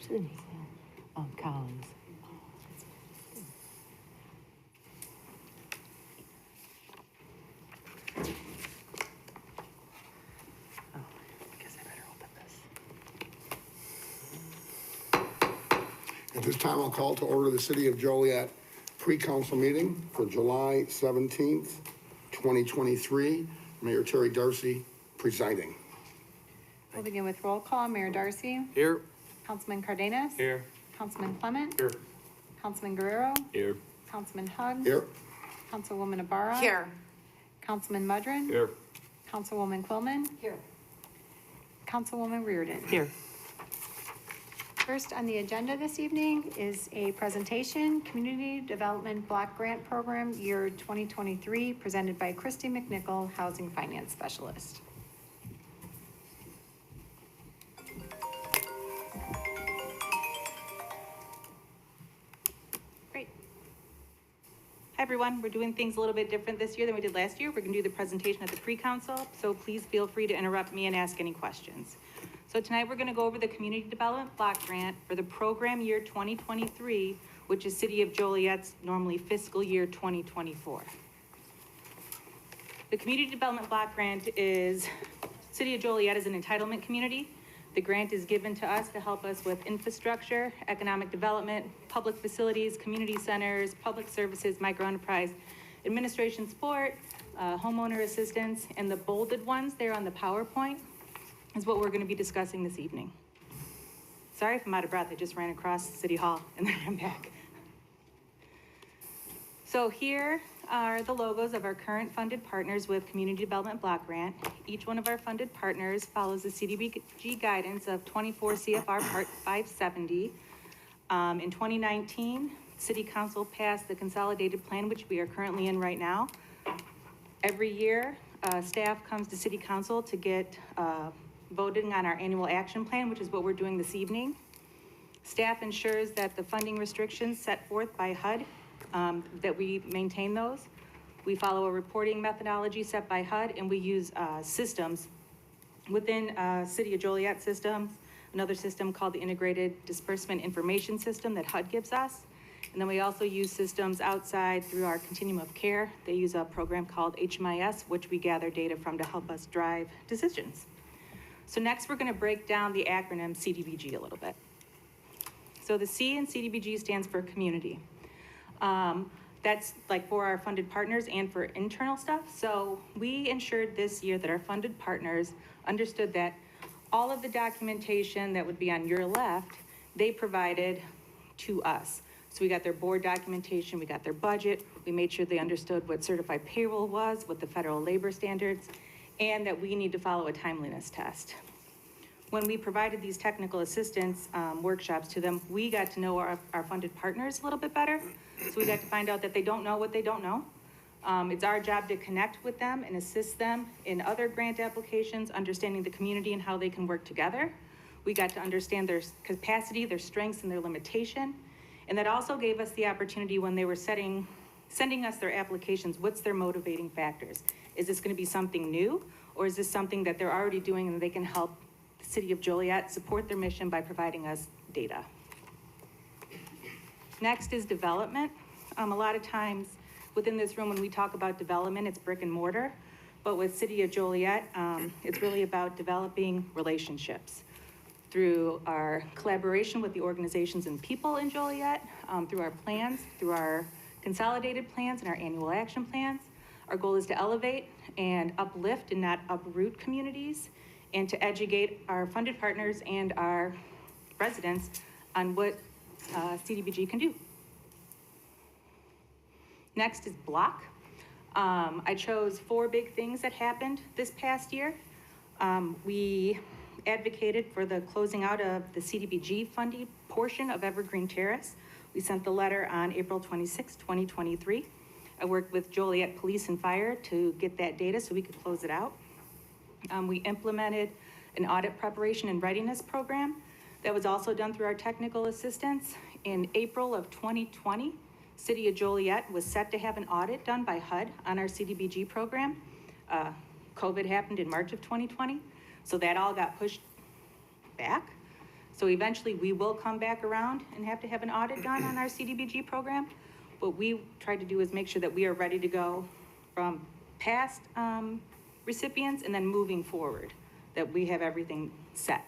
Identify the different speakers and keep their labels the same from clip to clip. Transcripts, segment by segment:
Speaker 1: Collins. Oh, I guess I better open this.
Speaker 2: At this time, I'll call to order the City of Joliet pre-council meeting for July 17th, 2023. Mayor Terry Darcy presiding.
Speaker 3: We'll begin with roll call. Mayor Darcy.
Speaker 4: Here.
Speaker 3: Councilman Cardenas.
Speaker 4: Here.
Speaker 3: Councilman Clement.
Speaker 4: Here.
Speaker 3: Councilman Guerrero.
Speaker 4: Here.
Speaker 3: Councilman Hug.
Speaker 2: Here.
Speaker 3: Councilwoman Ibarra.
Speaker 1: Here.
Speaker 3: Councilman Mudrin.
Speaker 4: Here.
Speaker 3: Councilwoman Quillman.
Speaker 1: Here.
Speaker 3: Councilwoman Reardon.
Speaker 1: Here.
Speaker 3: First on the agenda this evening is a presentation, Community Development Block Grant Program, year 2023, presented by Christy McNichol, Housing Finance Specialist.
Speaker 5: Great. Hi, everyone. We're doing things a little bit different this year than we did last year. We're going to do the presentation at the pre-council, so please feel free to interrupt me and ask any questions. So tonight we're going to go over the Community Development Block Grant for the program year 2023, which is City of Joliet's normally fiscal year 2024. The Community Development Block Grant is, City of Joliet is an entitlement community. The grant is given to us to help us with infrastructure, economic development, public facilities, community centers, public services, microenterprise, administration support, homeowner assistance, and the bolded ones there on the PowerPoint is what we're going to be discussing this evening. Sorry if I'm out of breath, I just ran across City Hall and then I'm back. So here are the logos of our current funded partners with Community Development Block Grant. Each one of our funded partners follows the CDBG guidance of 24 CFR Part 570. In 2019, City Council passed the consolidated plan, which we are currently in right now. Every year, staff comes to City Council to get voting on our annual action plan, which is what we're doing this evening. Staff ensures that the funding restrictions set forth by HUD, that we maintain those. We follow a reporting methodology set by HUD, and we use systems within City of Joliet systems, another system called the Integrated Disbursement Information System that HUD gives us. And then we also use systems outside through our continuum of care. They use a program called HMIS, which we gather data from to help us drive decisions. So next, we're going to break down the acronym CDBG a little bit. So the C in CDBG stands for community. That's like for our funded partners and for internal stuff. So we ensured this year that our funded partners understood that all of the documentation that would be on your left, they provided to us. So we got their board documentation, we got their budget, we made sure they understood what certified payroll was, what the federal labor standards, and that we need to follow a timeliness test. When we provided these technical assistance workshops to them, we got to know our funded partners a little bit better. So we got to find out that they don't know what they don't know. It's our job to connect with them and assist them in other grant applications, understanding the community and how they can work together. We got to understand their capacity, their strengths, and their limitation. And that also gave us the opportunity when they were sending us their applications, what's their motivating factors? Is this going to be something new, or is this something that they're already doing and they can help the City of Joliet support their mission by providing us data? Next is development. A lot of times within this room when we talk about development, it's brick and mortar, but with City of Joliet, it's really about developing relationships through our collaboration with the organizations and people in Joliet, through our plans, through our consolidated plans and our annual action plans. Our goal is to elevate and uplift and not uproot communities, and to educate our funded partners and our residents on what CDBG can do. Next is block. I chose 4 big things that happened this past year. We advocated for the closing out of the CDBG funding portion of Evergreen Terrace. We sent the letter on April 26, 2023. I worked with Joliet Police and Fire to get that data so we could close it out. We implemented an audit preparation and readiness program that was also done through our technical assistance. In April of 2020, City of Joliet was set to have an audit done by HUD on our CDBG program. COVID happened in March of 2020, so that all got pushed back. So eventually we will come back around and have to have an audit done on our CDBG program. What we tried to do is make sure that we are ready to go from past recipients and then moving forward, that we have everything set.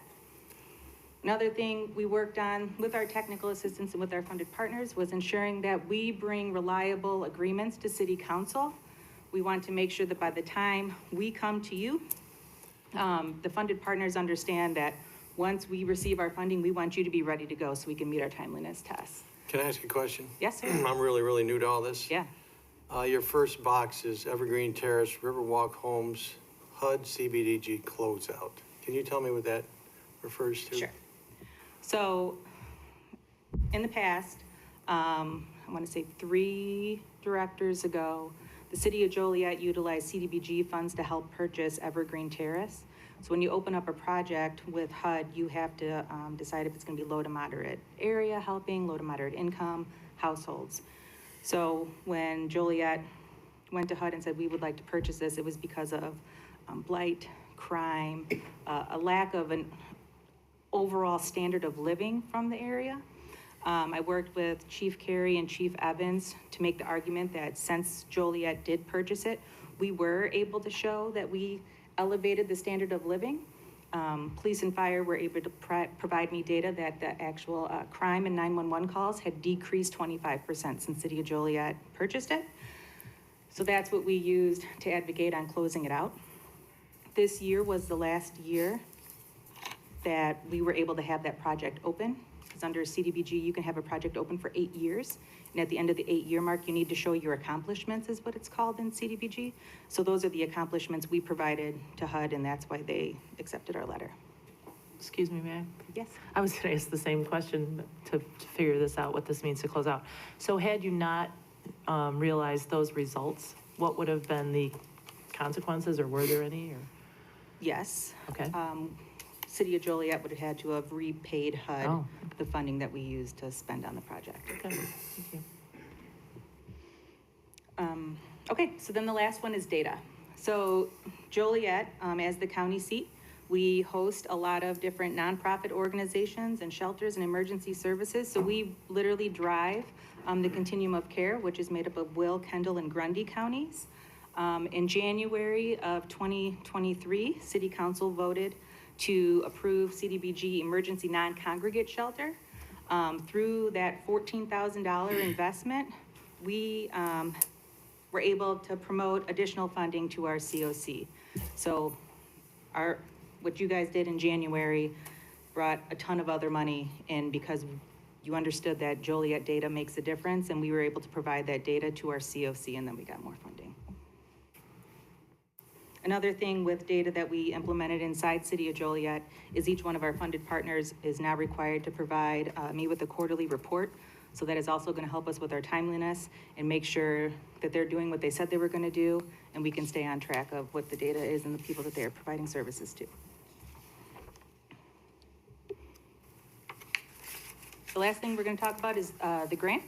Speaker 5: Another thing we worked on with our technical assistants and with our funded partners was ensuring that we bring reliable agreements to City Council. We want to make sure that by the time we come to you, the funded partners understand that once we receive our funding, we want you to be ready to go so we can meet our timeliness tests.
Speaker 4: Can I ask a question?
Speaker 5: Yes, sir.
Speaker 4: I'm really new to all this.
Speaker 5: Yeah.
Speaker 4: Your first box is Evergreen Terrace, Riverwalk Homes, HUD CBDG closeout. Can you tell me what that refers to?
Speaker 5: Sure. So, in the past, I want to say 3 directors ago, the city of Joliet utilized CDBG funds to help purchase Evergreen Terrace. So when you open up a project with HUD, you have to decide if it's going to be low to moderate area helping, low to moderate income households. So when Joliet went to HUD and said, we would like to purchase this, it was because of blight, crime, a lack of an overall standard of living from the area. I worked with Chief Carey and Chief Evans to make the argument that since Joliet did purchase it, we were able to show that we elevated the standard of living. Police and fire were able to provide me data that the actual crime and 911 calls had decreased 25% since City of Joliet purchased it. So that's what we used to advocate on closing it out. This year was the last year that we were able to have that project open. Because under CDBG, you can have a project open for 8 years. And at the end of the 8-year mark, you need to show your accomplishments, is what it's called in CDBG. So those are the accomplishments we provided to HUD, and that's why they accepted our letter.
Speaker 1: Excuse me, may I?
Speaker 5: Yes.
Speaker 1: I was gonna ask the same question to figure this out, what this means to close out. So had you not realized those results, what would have been the consequences, or were there any, or?
Speaker 5: Yes.
Speaker 1: Okay.
Speaker 5: City of Joliet would have had to have repaid HUD
Speaker 1: Oh.
Speaker 5: the funding that we used to spend on the project.
Speaker 1: Okay, thank you.
Speaker 5: Okay, so then the last one is data. So Joliet, as the county seat, we host a lot of different nonprofit organizations and shelters and emergency services. So we literally drive the continuum of care, which is made up of Will, Kendall, and Grundy counties. In January of 2023, City Council voted to approve CDBG emergency non-congregate shelter. Through that $14,000 investment, we were able to promote additional funding to our COC. So what you guys did in January brought a ton of other money in because you understood that Joliet data makes a difference, and we were able to provide that data to our COC, and then we got more funding. Another thing with data that we implemented inside City of Joliet is each one of our funded partners is now required to provide me with a quarterly report. So that is also going to help us with our timeliness and make sure that they're doing what they said they were going to do, and we can stay on track of what the data is and the people that they are providing services to. The last thing we're going to talk about is the grant.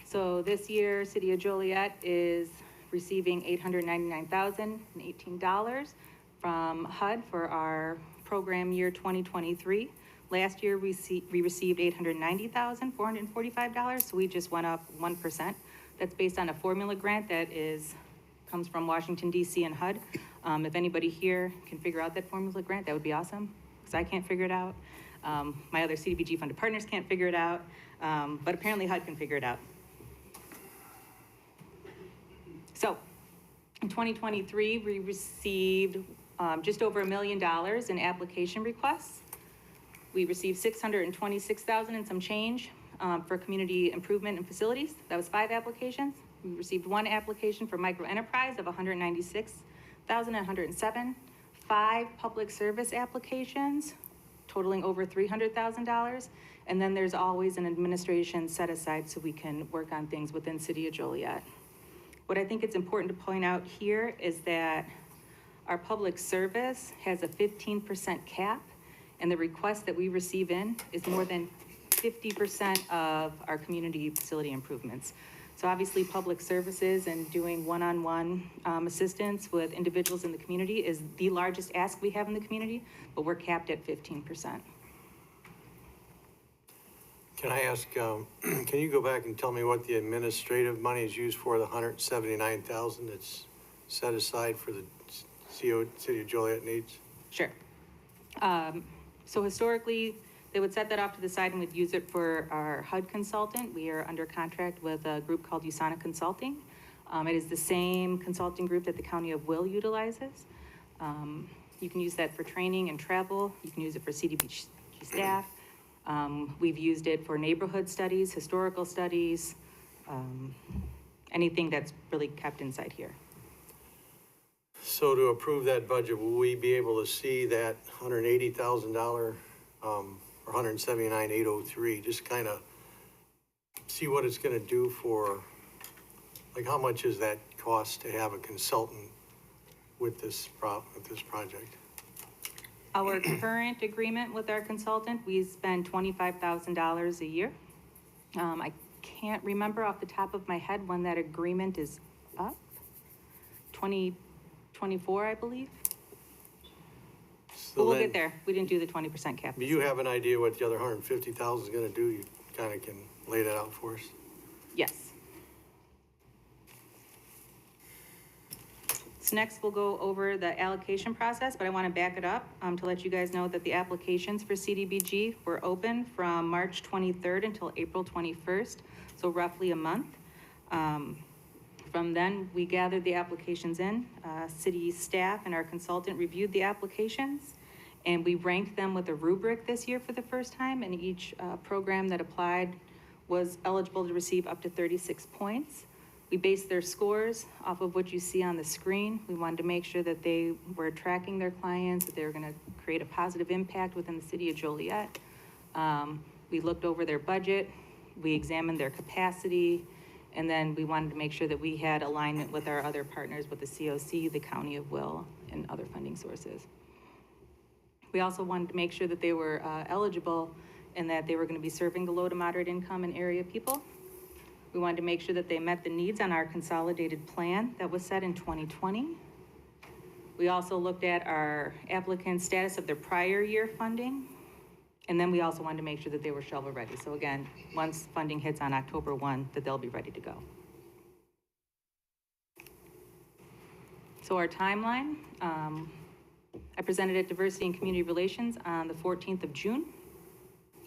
Speaker 5: So this year, City of Joliet is receiving $899,018 from HUD for our program year 2023. Last year, we received $890,445, so we just went up 1%. That's based on a formula grant that comes from Washington, D.C. and HUD. If anybody here can figure out that formula grant, that would be awesome, because I can't figure it out. My other CDBG funded partners can't figure it out, but apparently HUD can figure it out. So, in 2023, we received just over $1 million in application requests. We received $626,000 and some change for community improvement and facilities. That was 5 applications. We received 1 application for micro enterprise of $196,107. 5 public service applications totaling over $300,000. And then there's always an administration set aside so we can work on things within City of Joliet. What I think it's important to point out here is that our public service has a 15% cap, and the request that we receive in is more than 50% of our community facility improvements. So obviously public services and doing one-on-one assistance with individuals in the community is the largest ask we have in the community, but we're capped at 15%.
Speaker 4: Can I ask, can you go back and tell me what the administrative money is used for, the 179,000 that's set aside for the City of Joliet needs?
Speaker 5: Sure. So historically, they would set that off to the side and we'd use it for our HUD consultant. We are under contract with a group called USANA Consulting. It is the same consulting group that the County of Will utilizes. You can use that for training and travel. You can use it for CDBG staff. We've used it for neighborhood studies, historical studies, anything that's really kept inside here.
Speaker 4: So to approve that budget, will we be able to see that $180,000, or 179,803, just kind of see what it's going to do for, like, how much is that cost to have a consultant with this project?
Speaker 5: Our current agreement with our consultant, we spend $25,000 a year. I can't remember off the top of my head when that agreement is up. 2024, I believe.
Speaker 4: So
Speaker 5: But we'll
Speaker 4: then,
Speaker 5: get there. We didn't do the 20% cap.
Speaker 4: do you have an idea what the other 150,000 is going to do? You kind of can lay that out for us.
Speaker 5: Yes. So next we'll go over the allocation process, but I want to back it up to let you guys know that the applications for CDBG were open from March 23rd until April 21st, so roughly a month. From then, we gathered the applications in. City staff and our consultant reviewed the applications, and we ranked them with a rubric this year for the first time, and each program that applied was eligible to receive up to 36 points. We based their scores off of what you see on the screen. We wanted to make sure that they were tracking their clients, that they were gonna create a positive impact within the City of Joliet. We looked over their budget, we examined their capacity, and then we wanted to make sure that we had alignment with our other partners, with the COC, the County of Will, and other funding sources. We also wanted to make sure that they were eligible and that they were gonna be serving the low to moderate income and area people. We wanted to make sure that they met the needs on our consolidated plan that was set in 2020. We also looked at our applicant status of their prior year funding. And then we also wanted to make sure that they were shovel ready. So again, once funding hits on October 1, that they'll be ready to go. So our timeline, I presented at Diversity and Community Relations on the 14th of June.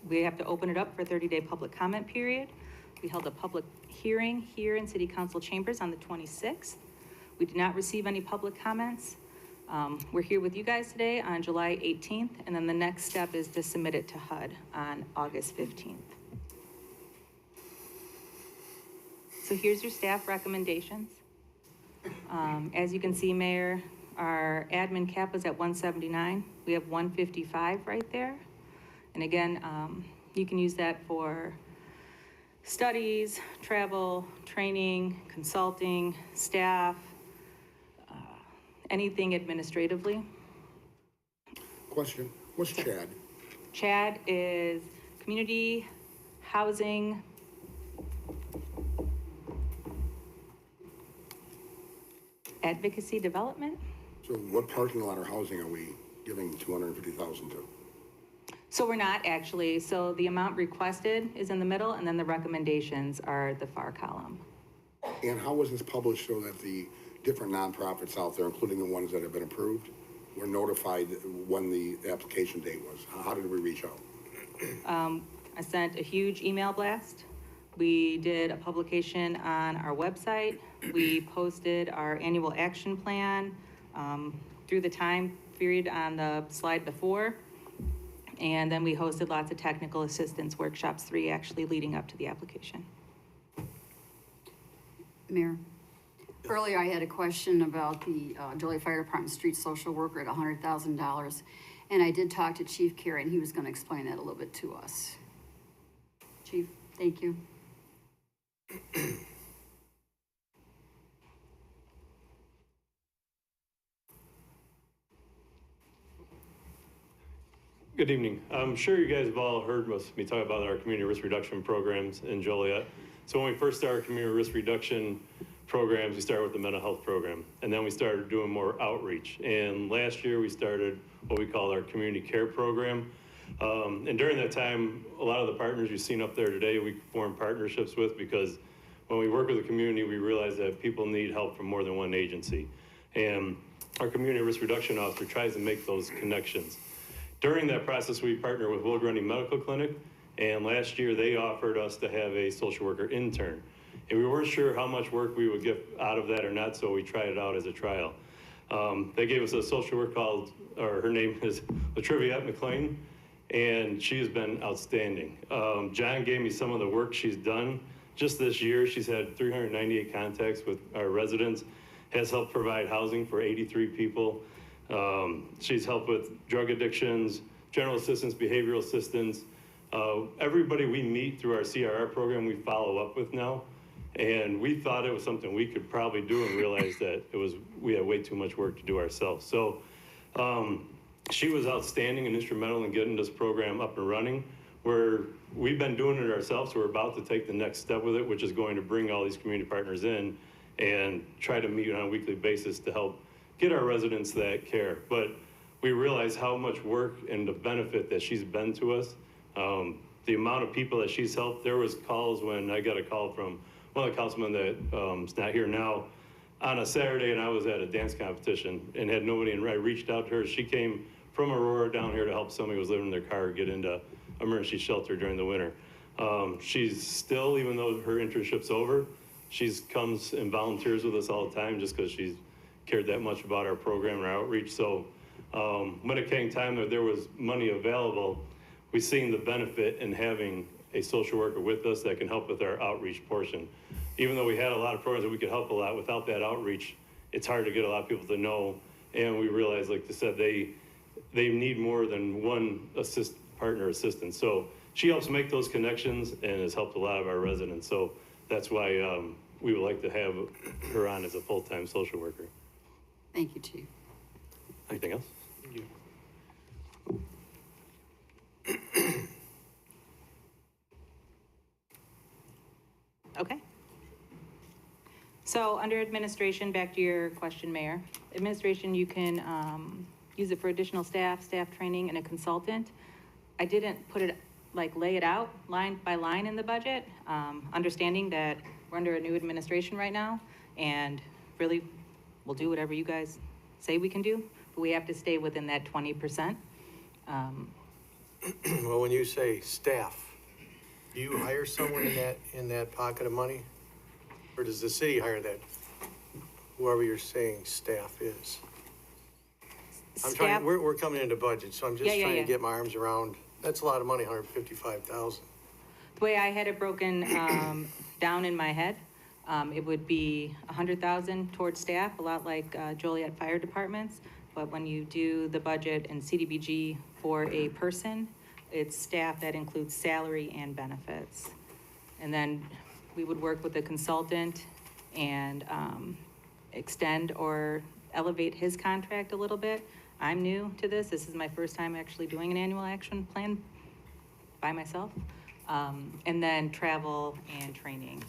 Speaker 5: We have to open it up for a 30-day public comment period. We held a public hearing here in City Council chambers on the 26th. We did not receive any public comments. We're here with you guys today on July 18th, and then the next step is to submit it to HUD on August 15th. So here's your staff recommendations. As you can see, Mayor, our admin cap is at 179. We have 155 right there. And again, you can use that for studies, travel, training, consulting, staff, anything administratively.
Speaker 2: Question, what's CHAD?
Speaker 5: CHAD is Community Housing Advocacy Development.
Speaker 2: So what parking lot or housing are we giving 250,000 to?
Speaker 5: So we're not actually, so the amount requested is in the middle, and then the recommendations are the far column.
Speaker 2: And how was this published so that the different nonprofits out there, including the ones that have been approved, were notified when the application date was? How did we reach out?
Speaker 5: I sent a huge email blast. We did a publication on our website. We posted our annual action plan through the time period on the slide before. And then we hosted lots of technical assistance workshops, 3 actually leading up to the application.
Speaker 6: Mayor, earlier I had a question about the Joliet Fire Department street social worker at $100,000. And I did talk to Chief Carey, and he was going to explain that a little bit to us. Chief, thank you.
Speaker 7: Good evening. I'm sure you guys have all heard me talk about our community risk reduction programs in Joliet. So when we first started community risk reduction programs, we started with the mental health program, and then we started doing more outreach. And last year we started what we call our community care program. And during that time, a lot of the partners you've seen up there today, we formed partnerships with, because when we work with the community, we realize that people need help from more than one agency. And our community risk reduction officer tries to make those connections. During that process, we partner with Will Grundy Medical Clinic, and last year they offered us to have a social worker intern. And we weren't sure how much work we would get out of that or not, so we tried it out as a trial. They gave us a social worker called, or her name is Joliet McLean, and she has been outstanding. John gave me some of the work she's done. Just this year, she's had 398 contacts with our residents, has helped provide housing for 83 people. She's helped with drug addictions, general assistance, behavioral assistance. Everybody we meet through our CRR program, we follow up with now. And we thought it was something we could probably do, and realized that we had way too much work to do ourselves. So she was outstanding and instrumental in getting this program up and running, where we've been doing it ourselves. So we're about to take the next step with it, which is going to bring all these community partners in and try to meet on a weekly basis to help get our residents that care. But we realize how much work and the benefit that she's been to us. The amount of people that she's helped. There was calls when I got a call from one of the councilmen that is not here now on a Saturday, and I was at a dance competition and had nobody, and I reached out to her. She came from Aurora down here to help somebody who was living in their car get into emergency shelter during the winter. She's still, even though her internship's over, she comes and volunteers with us all the time, just because she's cared that much about our program and our outreach. So when it came time that there was money available, we seen the benefit in having a social worker with us that can help with our outreach portion. Even though we had a lot of programs that we could help a lot, without that outreach, it's hard to get a lot of people to know. And we realized, like they said, they need more than one partner assistant. So she helps make those connections and has helped a lot of our residents. So that's why we would like to have her on as a full-time social worker.
Speaker 6: Thank you, Chief.
Speaker 7: Anything else?
Speaker 5: Okay. So under administration, back to your question, Mayor. Administration, you can use it for additional staff training, and a consultant. I didn't put it, lay it out line by line in the budget, understanding that we're under a new administration right now, and really, we'll do whatever you guys say we can do, but we have to stay within that 20%.
Speaker 4: Well, when you say staff, do you hire someone in that pocket of money? Or does the city hire that, whoever you're saying staff is? We're coming into budget, so I'm just trying to get my arms around, that's a lot of money, 155,000.
Speaker 5: The way I had it broken down in my head, it would be 100,000 towards staff, a lot like Joliet Fire Departments. But when you do the budget and CDBG for a person, it's staff that includes salary and benefits. And then we would work with a consultant and extend or elevate his contract a little bit. I'm new to this. This is my first time actually doing an annual action plan by myself. And then travel and training.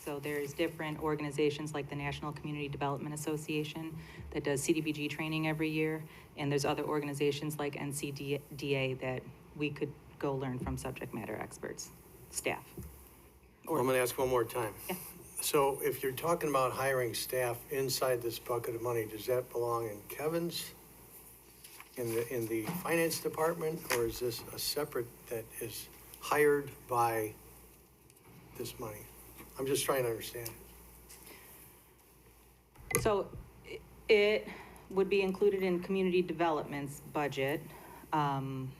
Speaker 5: So there's different organizations like the National Community Development Association that does CDBG training every year. And there's other organizations like NCDA that we could go learn from subject matter experts, staff.
Speaker 4: Well, I'm gonna ask one more time.
Speaker 5: Yeah.
Speaker 4: So if you're talking about hiring staff inside this bucket of money, does that belong in Kevin's, in the finance department, or is this a separate that is hired by this money? I'm just trying to understand.
Speaker 5: So it would be included in community development's budget. And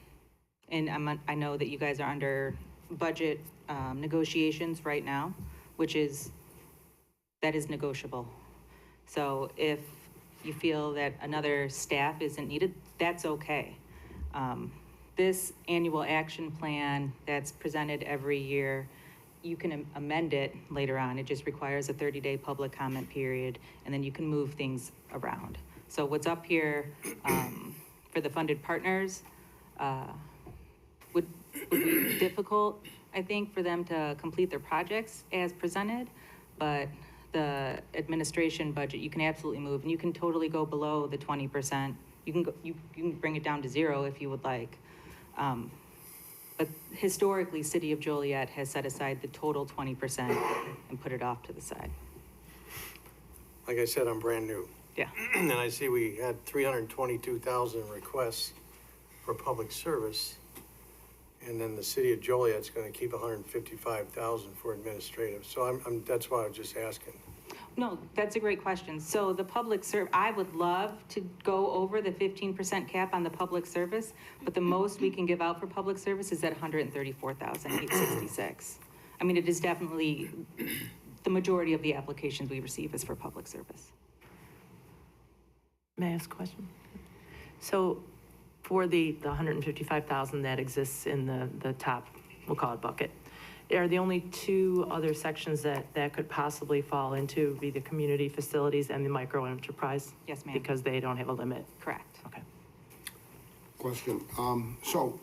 Speaker 5: I know that you guys are under budget negotiations right now, that is negotiable. So if you feel that another staff isn't needed, that's okay. This annual action plan that's presented every year, you can amend it later on. It just requires a 30-day public comment period, and then you can move things around. So what's up here for the funded partners would be difficult, I think, for them to complete their projects as presented, but the administration budget, you can absolutely move, and you can totally go below the 20%. You can bring it down to 0 if you would like. But historically, City of Joliet has set aside the total 20% and put it off to the side.
Speaker 4: Like I said, I'm brand new.
Speaker 5: Yeah.
Speaker 4: And I see we had 322,000 requests for public service. And then the city of Joliet's gonna keep 155,000 for administrative. So that's why I was just asking.
Speaker 5: No, that's a great question. So the public I would love to go over the 15% cap on the public service, but the most we can give out for public service is at 134,866. I mean, it is definitely, the majority of the applications we receive is for public service.
Speaker 1: May I ask a question? So for the 155,000 that exists in the top, we'll call it bucket, are the only two other sections that could possibly fall into be the community facilities and the micro enterprise?
Speaker 5: Yes, ma'am.
Speaker 1: Because they don't have a limit?
Speaker 5: Correct.
Speaker 1: Okay.
Speaker 2: Question, so,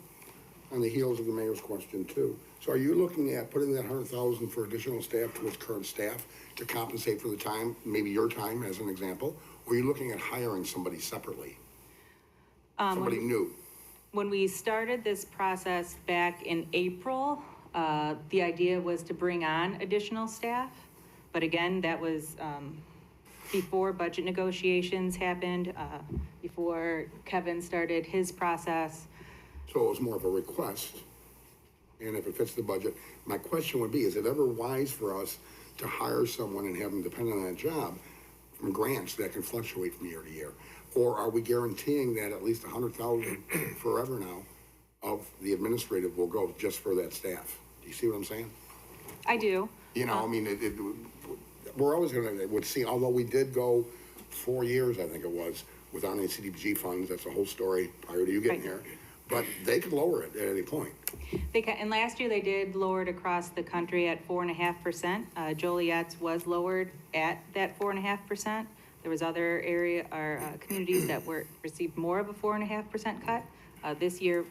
Speaker 2: on the heels of the mayor's question too, so are you looking at putting that 100,000 for additional staff towards current staff to compensate for the time, maybe your time as an example? Or are you looking at hiring somebody separately? Somebody new?
Speaker 5: When we started this process back in April, the idea was to bring on additional staff. But again, that was before budget negotiations happened, before Kevin started his process.
Speaker 2: So it was more of a request, and if it fits the budget, my question would be, is it ever wise for us to hire someone and have them depend on that job from grants that can fluctuate from year to year? Or are we guaranteeing that at least 100,000 forever now of the administrative will go just for that staff? Do you see what I'm saying?
Speaker 5: I do.
Speaker 2: You know, I mean, we're always gonna, would see, although we did go 4 years, I think it was, without any CDBG funds, that's a whole story prior to you getting
Speaker 5: Right.
Speaker 2: here. But they could lower it at any point.
Speaker 5: They can, and last year they did lower it across the country at 4.5%. Joliet's was lowered at that 4.5%. There was other communities that received more of a 4.5% cut. This year,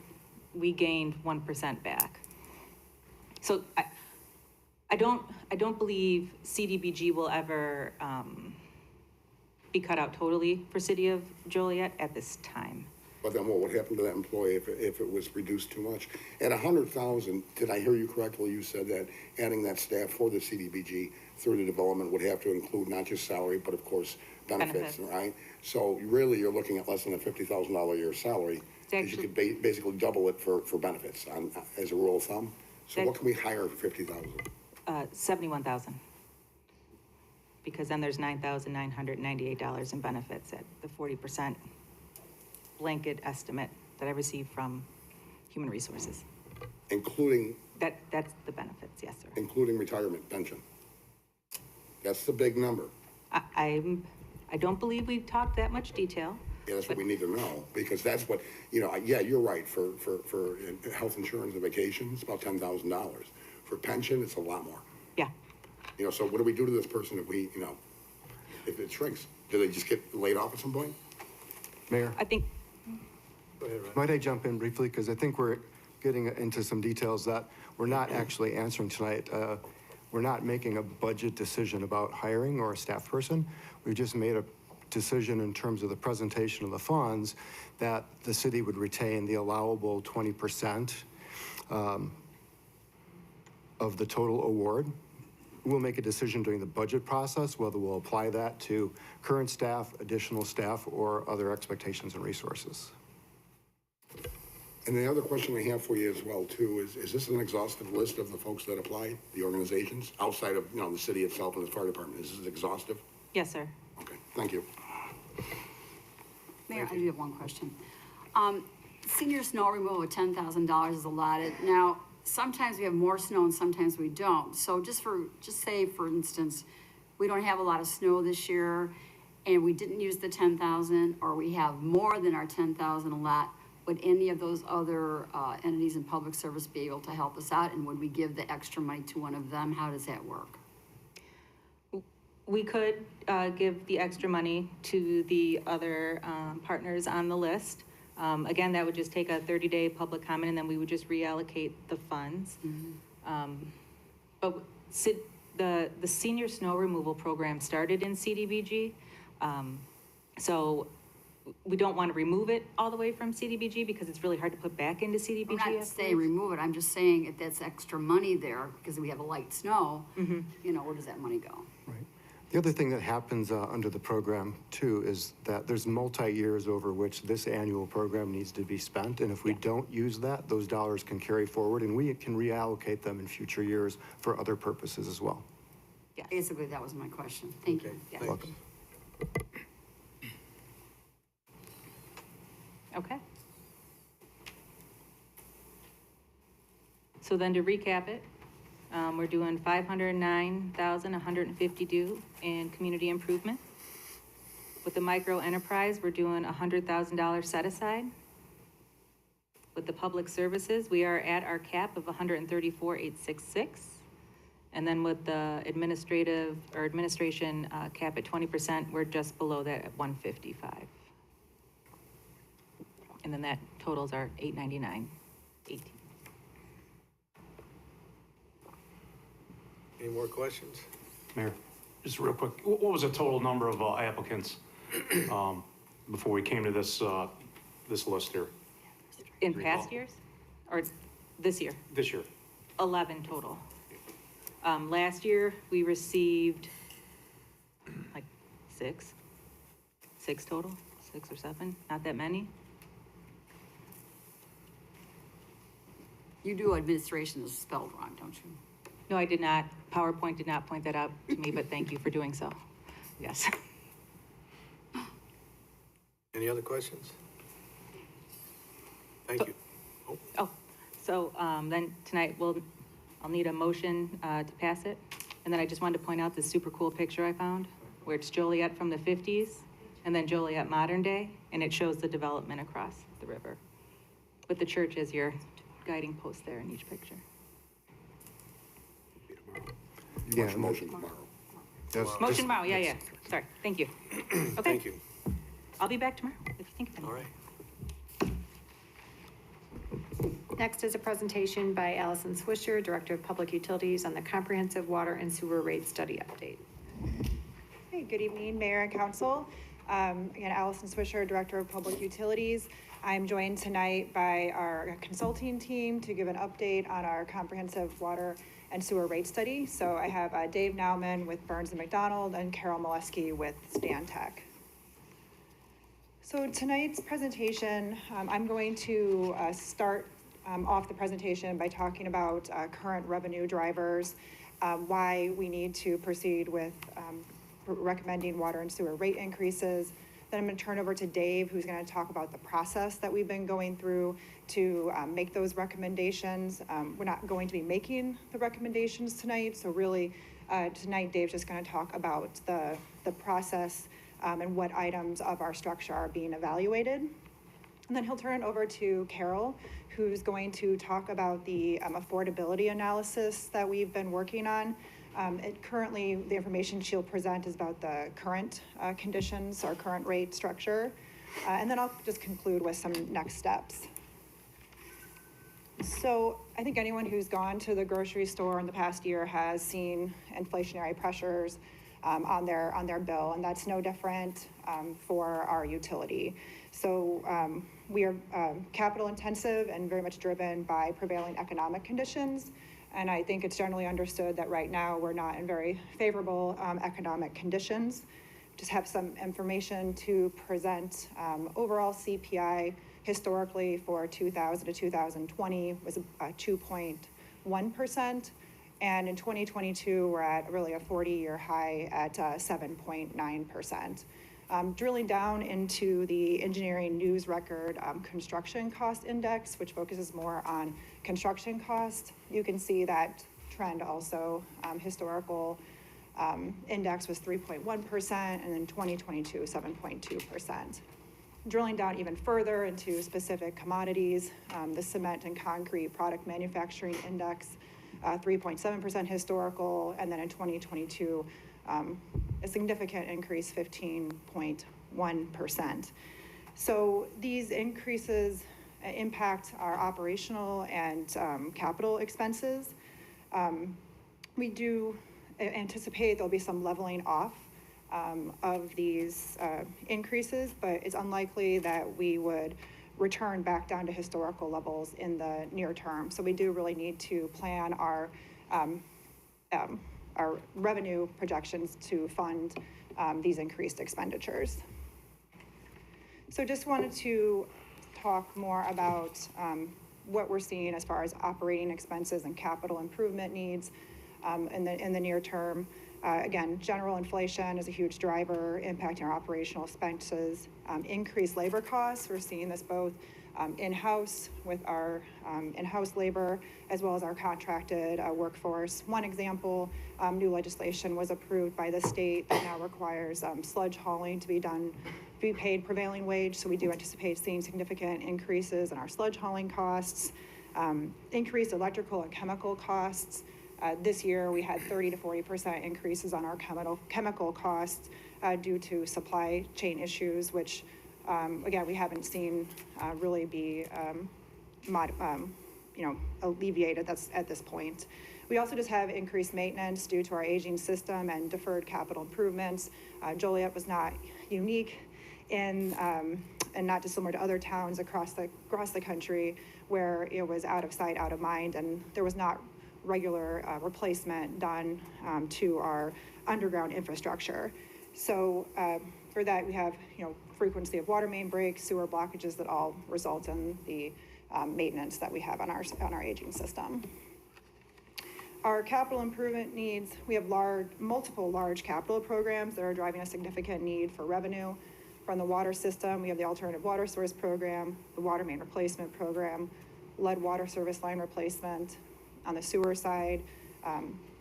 Speaker 5: we gained 1% back. So I don't believe CDBG will ever be cut out totally for City of Joliet at this time.
Speaker 2: But then what would happen to that employee if it was reduced too much? At 100,000, did I hear you correctly? You said that adding that staff for the CDBG through the development would have to include not just salary, but of course, benefits, right? So really, you're looking at less than a $50,000 a year salary. Because you could basically double it for benefits as a rule of thumb. So what can we hire for 50,000?
Speaker 5: 71,000. Because then there's $9,998 in benefits at the 40% blanket estimate that I received from Human Resources.
Speaker 2: Including?
Speaker 5: That's the benefits, yes, sir.
Speaker 2: Including retirement pension. That's the big number.
Speaker 5: I don't believe we've talked that much detail.
Speaker 2: Yeah, that's what we need to know, because that's what, you know, yeah, you're right, for health insurance and vacation, it's about $10,000. For pension, it's a lot more.
Speaker 5: Yeah.
Speaker 2: You know, so what do we do to this person if we, you know, if it shrinks? Do they just get laid off at some point?
Speaker 8: Mayor,
Speaker 5: I think,
Speaker 4: Go ahead, Ryan.
Speaker 8: might I jump in briefly? Because I think we're getting into some details that we're not actually answering tonight. We're not making a budget decision about hiring or a staff person. We just made a decision in terms of the presentation of the funds that the city would retain the allowable 20% of the total award. We'll make a decision during the budget process whether we'll apply that to current staff, additional staff, or other expectations and resources.
Speaker 2: And the other question I have for you as well, too, is this an exhaustive list of the folks that applied, the organizations, outside of, you know, the city itself and the fire department? Is this exhaustive?
Speaker 5: yes, sir.
Speaker 2: Okay, thank you.
Speaker 6: Mayor, I do have one question. Senior snow removal of $10,000 is allotted. Now, sometimes we have more snow and sometimes we don't. So just say, for instance, we don't have a lot of snow this year and we didn't use the 10,000, or we have more than our 10,000 a lot. Would any of those other entities in public service be able to help us out? And would we give the extra money to one of them? How does that work?
Speaker 5: We could give the extra money to the other partners on the list. Again, that would just take a 30-day public comment, and then we would just reallocate the funds. But the senior snow removal program started in CDBG. So we don't want to remove it all the way from CDBG because it's really hard to put back into CDBG.
Speaker 6: I'm not saying
Speaker 5: afterwards.
Speaker 6: remove it, I'm just saying if that's extra money there, because we have a light snow, you know, where does that money go?
Speaker 8: Right. The other thing that happens under the program too is that there's multi-years over which this annual program needs to be spent. And if we don't use that, those dollars can carry forward and we can reallocate them in future years for other purposes as well.
Speaker 5: Yes.
Speaker 6: Basically, that was my question. Thank you.
Speaker 5: Yes.
Speaker 4: Thanks.
Speaker 8: Welcome.
Speaker 5: Okay. So then to recap it, we're doing 509,150 due in community improvement. With the micro enterprise, we're doing $100,000 set aside. With the public services, we are at our cap of 134,866. And then with the administration cap at 20%, we're just below that at 155. And then that totals our 899.18.
Speaker 4: Any more questions?
Speaker 9: Mayor, just real quick, what was the total number of applicants before we came to this list here
Speaker 5: In past years, or this year?
Speaker 9: this year?
Speaker 5: 11 total. Last year, we received like six total, 6 or 7, not that many.
Speaker 6: You do administration is spelled wrong, don't you?
Speaker 5: No, I did not. PowerPoint did not point that out to me, but thank you for doing so. Yes.
Speaker 4: Any other questions? Thank you.
Speaker 5: Oh, so then tonight, I'll need a motion to pass it. And then I just wanted to point out this super cool picture I found, where it's Joliet from the 50s, and then Joliet modern day, and it shows the development across the river, with the church as your guiding post there in each picture.
Speaker 8: Yeah.
Speaker 2: Motion tomorrow.
Speaker 5: Motion tomorrow, yeah. Sorry, thank you. Okay,
Speaker 4: Thank you.
Speaker 5: I'll be back tomorrow if you think of anything.
Speaker 4: All right.
Speaker 3: Next is a presentation by Allison Swisher, Director of Public Utilities, on the Comprehensive Water and Sewer Rate Study Update.
Speaker 10: Hey, good evening, Mayor and Council. Again, Allison Swisher, Director of Public Utilities. I'm joined tonight by our consulting team to give an update on our comprehensive water and sewer rate study. So I have Dave Nauman with Burns and McDonald and Carol Molesky with Stantec. So tonight's presentation, I'm going to start off the presentation by talking about current revenue drivers, why we need to proceed with recommending water and sewer rate increases. Then I'm going to turn over to Dave, who's going to talk about the process that we've been going through to make those recommendations. We're not going to be making the recommendations tonight, so really tonight Dave's just going to talk about the process and what items of our structure are being evaluated. And then he'll turn it over to Carol, who's going to talk about the affordability analysis that we've been working on. Currently, the information she'll present is about the current conditions, our current rate structure. And then I'll just conclude with some next steps. So I think anyone who's gone to the grocery store in the past year has seen inflationary pressures on their bill, and that's no different for our utility. So we are capital intensive and very much driven by prevailing economic conditions. And I think it's generally understood that right now we're not in very favorable economic conditions. Just have some information to present. Overall CPI historically for 2000 to 2020 was 2.1%. And in 2022, we're at really a 40-year high at 7.9%. Drilling down into the Engineering News Record Construction Cost Index, which focuses more on construction cost, you can see that trend also. Historical index was 3.1%, and in 2022, 7.2%. Drilling down even further into specific commodities, the Cement and Concrete Product Manufacturing Index, 3.7% historical, and then in 2022, a significant increase, 15.1%. So these increases impact our operational and capital expenses. We do anticipate there'll be some leveling off of these increases, but it's unlikely that we would return back down to historical levels in the near term. So we do really need to plan our revenue projections to fund these increased expenditures. So just wanted to talk more about what we're seeing as far as operating expenses and capital improvement needs in the near term. Again, general inflation is a huge driver impacting our operational expenses. Increased labor costs, we're seeing this both in-house with our in-house labor as well as our contracted workforce. One example, new legislation was approved by the state that now requires sludge hauling to be paid prevailing wage. So we do anticipate seeing significant increases in our sludge hauling costs, increased electrical and chemical costs. This year, we had 30 to 40% increases on our chemical costs due to supply chain issues, which, again, we haven't seen really be, alleviated at this point. We also just have increased maintenance due to our aging system and deferred capital improvements. Joliet was not unique in, and not dissimilar to other towns across the country where it was out of sight, out of mind, and there was not regular replacement done to our underground infrastructure. So for that, we have frequency of water main breaks, sewer blockages that all result in the maintenance that we have on our aging system. Our capital improvement needs, we have multiple large capital programs that are driving a significant need for revenue. From the water system, we have the alternative water source program, the water main replacement program, lead water service line replacement. On the sewer side,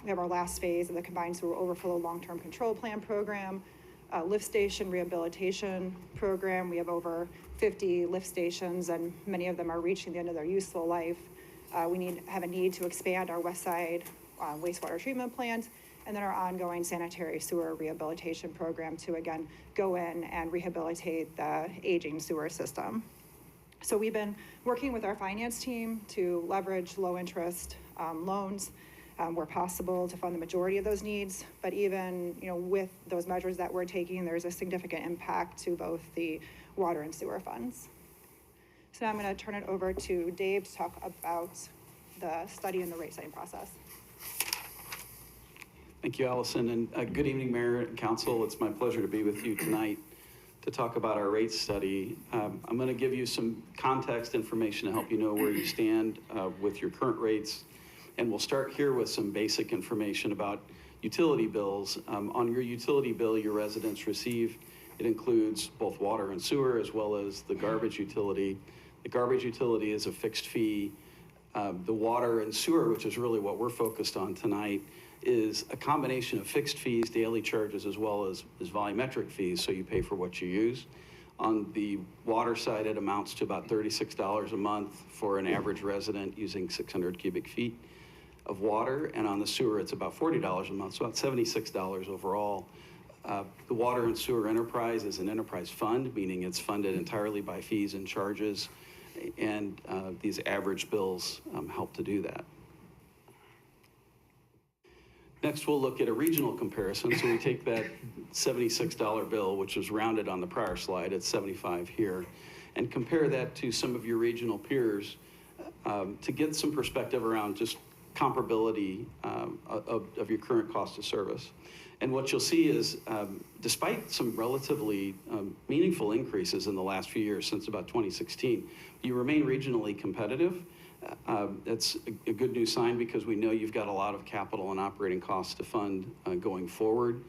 Speaker 10: we have our last phase of the combined sewer overflow long-term control plan program, lift station rehabilitation program. We have over 50 lift stations, and many of them are reaching the end of their useful life. We have a need to expand our west side wastewater treatment plant, and then our ongoing sanitary sewer rehabilitation program to, again, go in and rehabilitate the aging sewer system. So we've been working with our finance team to leverage low-interest loans where possible to fund the majority of those needs. But even with those measures that we're taking, there's a significant impact to both the water and sewer funds. So now I'm going to turn it over to Dave to talk about the study and the rate setting process.
Speaker 11: Thank you, Allison, and good evening, Mayor and Council. It's my pleasure to be with you tonight to talk about our rate study. I'm going to give you some context information to help you know where you stand with your current rates. And we'll start here with some basic information about utility bills. On your utility bill, your residents receive, it includes both water and sewer as well as the garbage utility. The garbage utility is a fixed fee. The water and sewer, which is really what we're focused on tonight, is a combination of fixed fees, daily charges, as well as volumetric fees, so you pay for what you use. On the water side, it amounts to about $36 a month for an average resident using 600 cubic feet of water, and on the sewer, it's about $40 a month, so about $76 overall. The water and sewer enterprise is an enterprise fund, meaning it's funded entirely by fees and charges, and these average bills help to do that. Next, we'll look at a regional comparison. So we take that $76 bill, which was rounded on the prior slide, it's 75 here, and compare that to some of your regional peers to get some perspective around just comparability of your current cost of service. And what you'll see is, despite some relatively meaningful increases in the last few years, since about 2016, you remain regionally competitive. That's a good news sign because we know you've got a lot of capital and operating costs to fund going forward,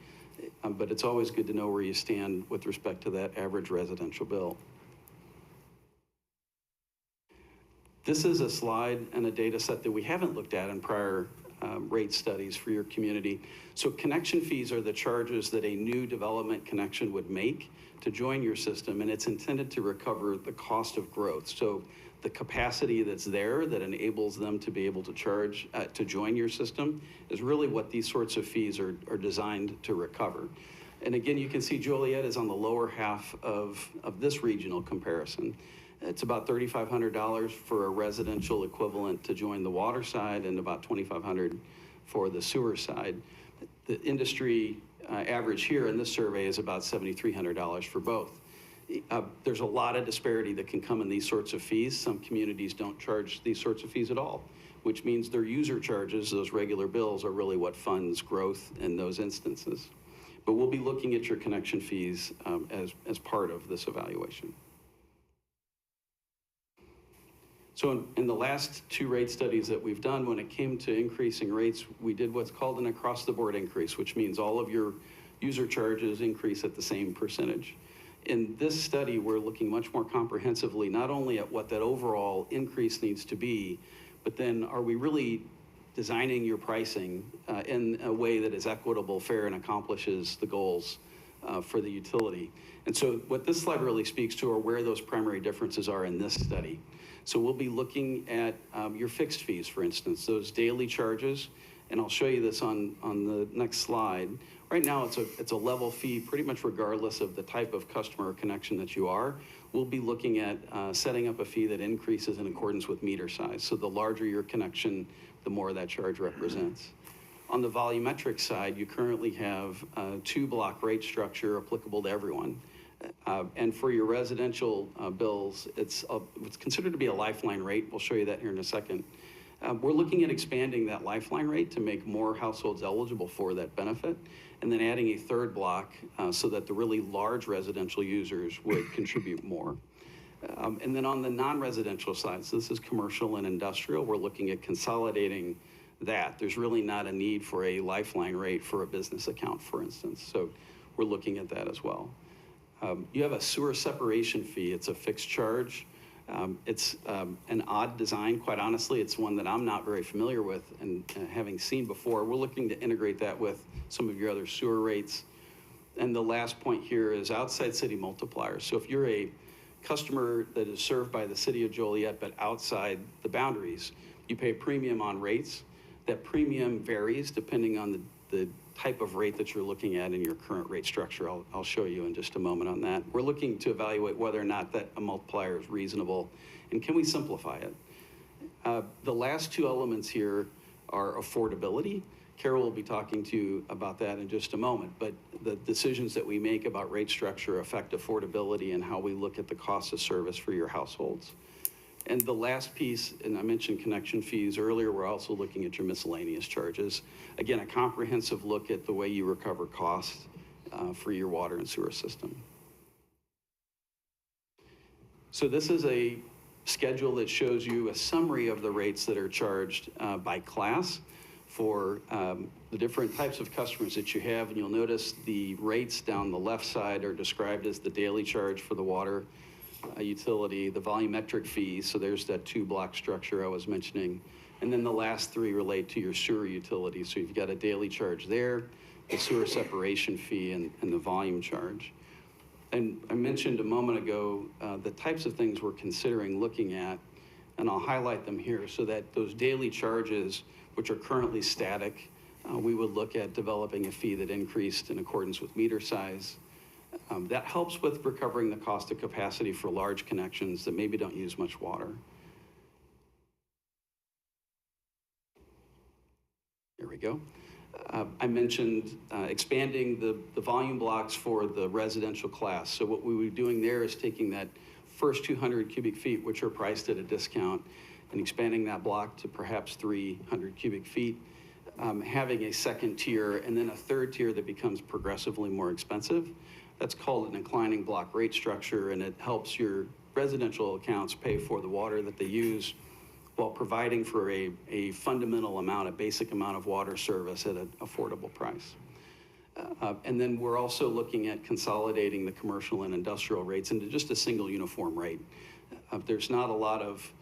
Speaker 11: but it's always good to know where you stand with respect to that average residential bill. This is a slide and a data set that we haven't looked at in prior rate studies for your community. So connection fees are the charges that a new development connection would make to join your system, and it's intended to recover the cost of growth. So the capacity that's there that enables them to be able to charge to join your system is really what these sorts of fees are designed to recover. And again, you can see Joliet is on the lower half of this regional comparison. It's about $3,500 for a residential equivalent to join the water side and about $2,500 for the sewer side. The industry average here in this survey is about $7,300 for both. There's a lot of disparity that can come in these sorts of fees. Some communities don't charge these sorts of fees at all, which means their user charges, those regular bills, are really what funds growth in those instances. But we'll be looking at your connection fees as part of this evaluation. So in the last two rate studies that we've done, when it came to increasing rates, we did what's called an across-the-board increase, which means all of your user charges increase at the same percentage. In this study, we're looking much more comprehensively, not only at what that overall increase needs to be, but then are we really designing your pricing in a way that is equitable, fair, and accomplishes the goals for the utility. And so what this slide really speaks to are where those primary differences are in this study. So we'll be looking at your fixed fees, for instance, those daily charges, and I'll show you this on the next slide. Right now, it's a level fee pretty much regardless of the type of customer or connection that you are. We'll be looking at setting up a fee that increases in accordance with meter size. So the larger your connection, the more that charge represents. On the volumetric side, you currently have a 2-block rate structure applicable to everyone. And for your residential bills, it's considered to be a lifeline rate. We'll show you that here in a second. We're looking at expanding that lifeline rate to make more households eligible for that benefit, and then adding a 3rd block so that the really large residential users would contribute more. And then on the non-residential side, so this is commercial and industrial, we're looking at consolidating that. There's really not a need for a lifeline rate for a business account, for instance. So we're looking at that as well. You have a sewer separation fee. It's a fixed charge. It's an odd design, quite honestly. It's one that I'm not very familiar with and having seen before. We're looking to integrate that with some of your other sewer rates. And the last point here is outside city multipliers. So if you're a customer that is served by the city of Joliet but outside the boundaries, you pay a premium on rates. That premium varies depending on the type of rate that you're looking at in your current rate structure. I'll show you in just a moment on that. We're looking to evaluate whether or not that a multiplier is reasonable and can we simplify it. The last two elements here are affordability. Carol will be talking to you about that in just a moment, but the decisions that we make about rate structure affect affordability and how we look at the cost of service for your households. And the last piece, and I mentioned connection fees earlier, we're also looking at your miscellaneous charges. Again, a comprehensive look at the way you recover costs for your water and sewer system. So this is a schedule that shows you a summary of the rates that are charged by class for the different types of customers that you have. And you'll notice the rates down the left side are described as the daily charge for the water utility, the volumetric fees, so there's that 2-block structure I was mentioning, and then the last 3 relate to your sewer utility. So you've got a daily charge there, the sewer separation fee, and the volume charge. And I mentioned a moment ago the types of things we're considering looking at, and I'll highlight them here so that those daily charges, which are currently static, we would look at developing a fee that increased in accordance with meter size. That helps with recovering the cost of capacity for large connections that maybe don't use much water. There we go. I mentioned expanding the volume blocks for the residential class. So what we were doing there is taking that first 200 cubic feet, which are priced at a discount, and expanding that block to perhaps 300 cubic feet, having a second tier, and then a third tier that becomes progressively more expensive. That's called an inclining block rate structure, and it helps your residential accounts pay for the water that they use while providing for a fundamental amount, a basic amount of water service at an affordable price. And then we're also looking at consolidating the commercial and industrial rates into just a single uniform rate. There's not a lot of